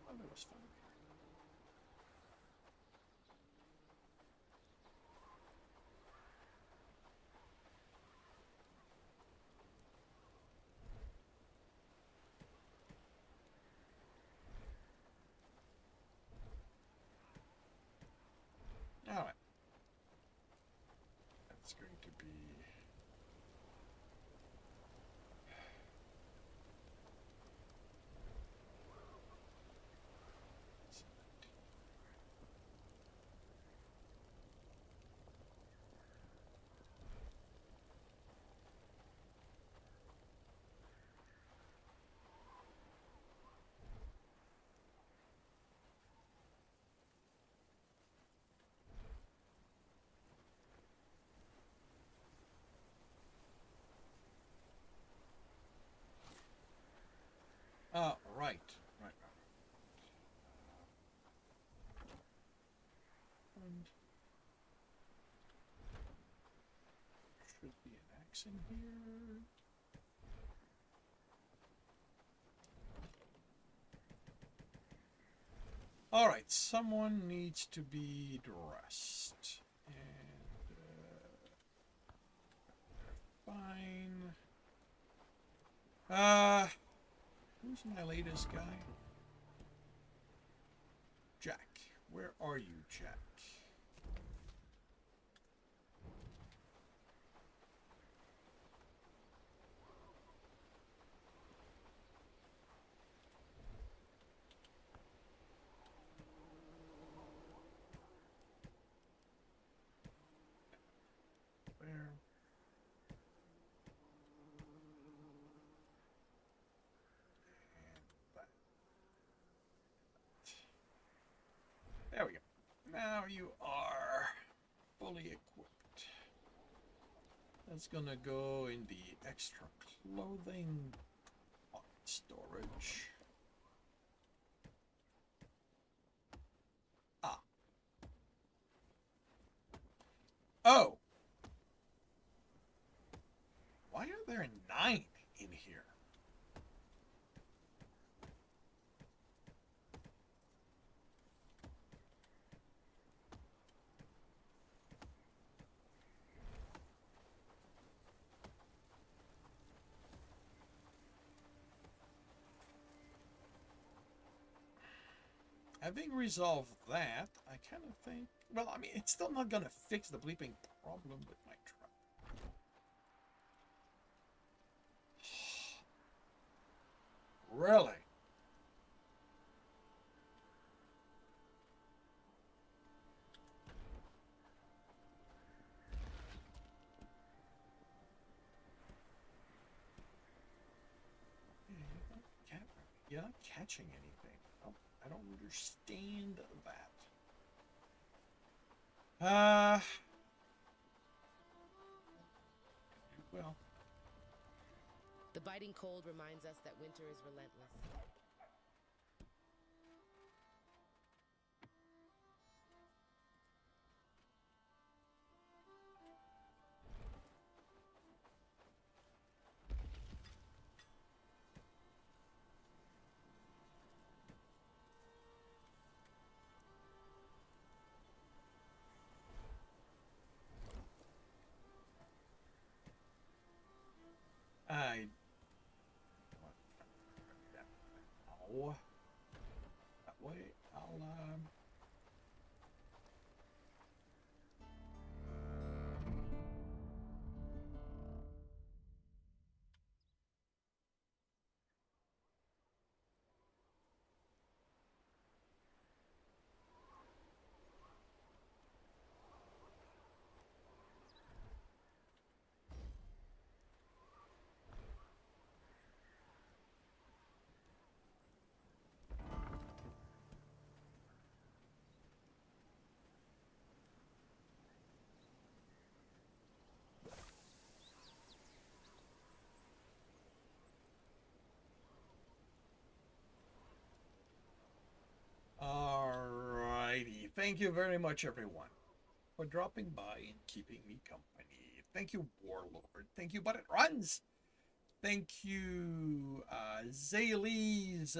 Oh, that was fun. All right. That's going to be Right. And should be an axe in here. All right, someone needs to be dressed. And fine. Who's my latest guy? Jack. Where are you, Jack? Where? There we go. Now you are fully equipped. That's gonna go in the extra clothing storage. Ah. Oh. Why are there 9 in here? Having resolved that, I kind of think... Well, I mean, it's still not going to fix the bleeping problem with my trap. Really? You're not catching anything. I don't understand that. Well. The biting cold reminds us that winter is relentless. Oh. That way, I'll, Alrighty. Thank you very much, everyone, for dropping by and keeping me company. Thank you, Warlord. Thank you, But It Runs. Thank you, Zaylees,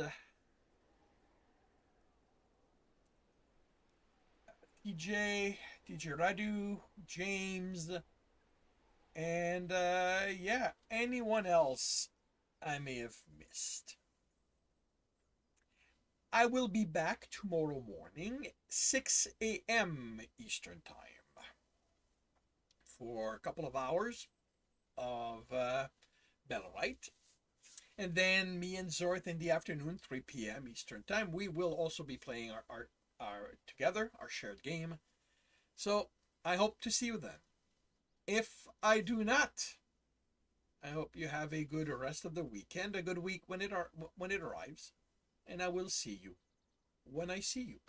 TJ Radu, James, and yeah, anyone else I may have missed. I will be back tomorrow morning, 6 a.m. Eastern Time, for a couple of hours of Bellwright. And then me and Zorth in the afternoon, 3 p.m. Eastern Time. We will also be playing our together, our shared game. So I hope to see you then. If I do not, I hope you have a good rest of the weekend, a good week when it arrives. And I will see you when I see you.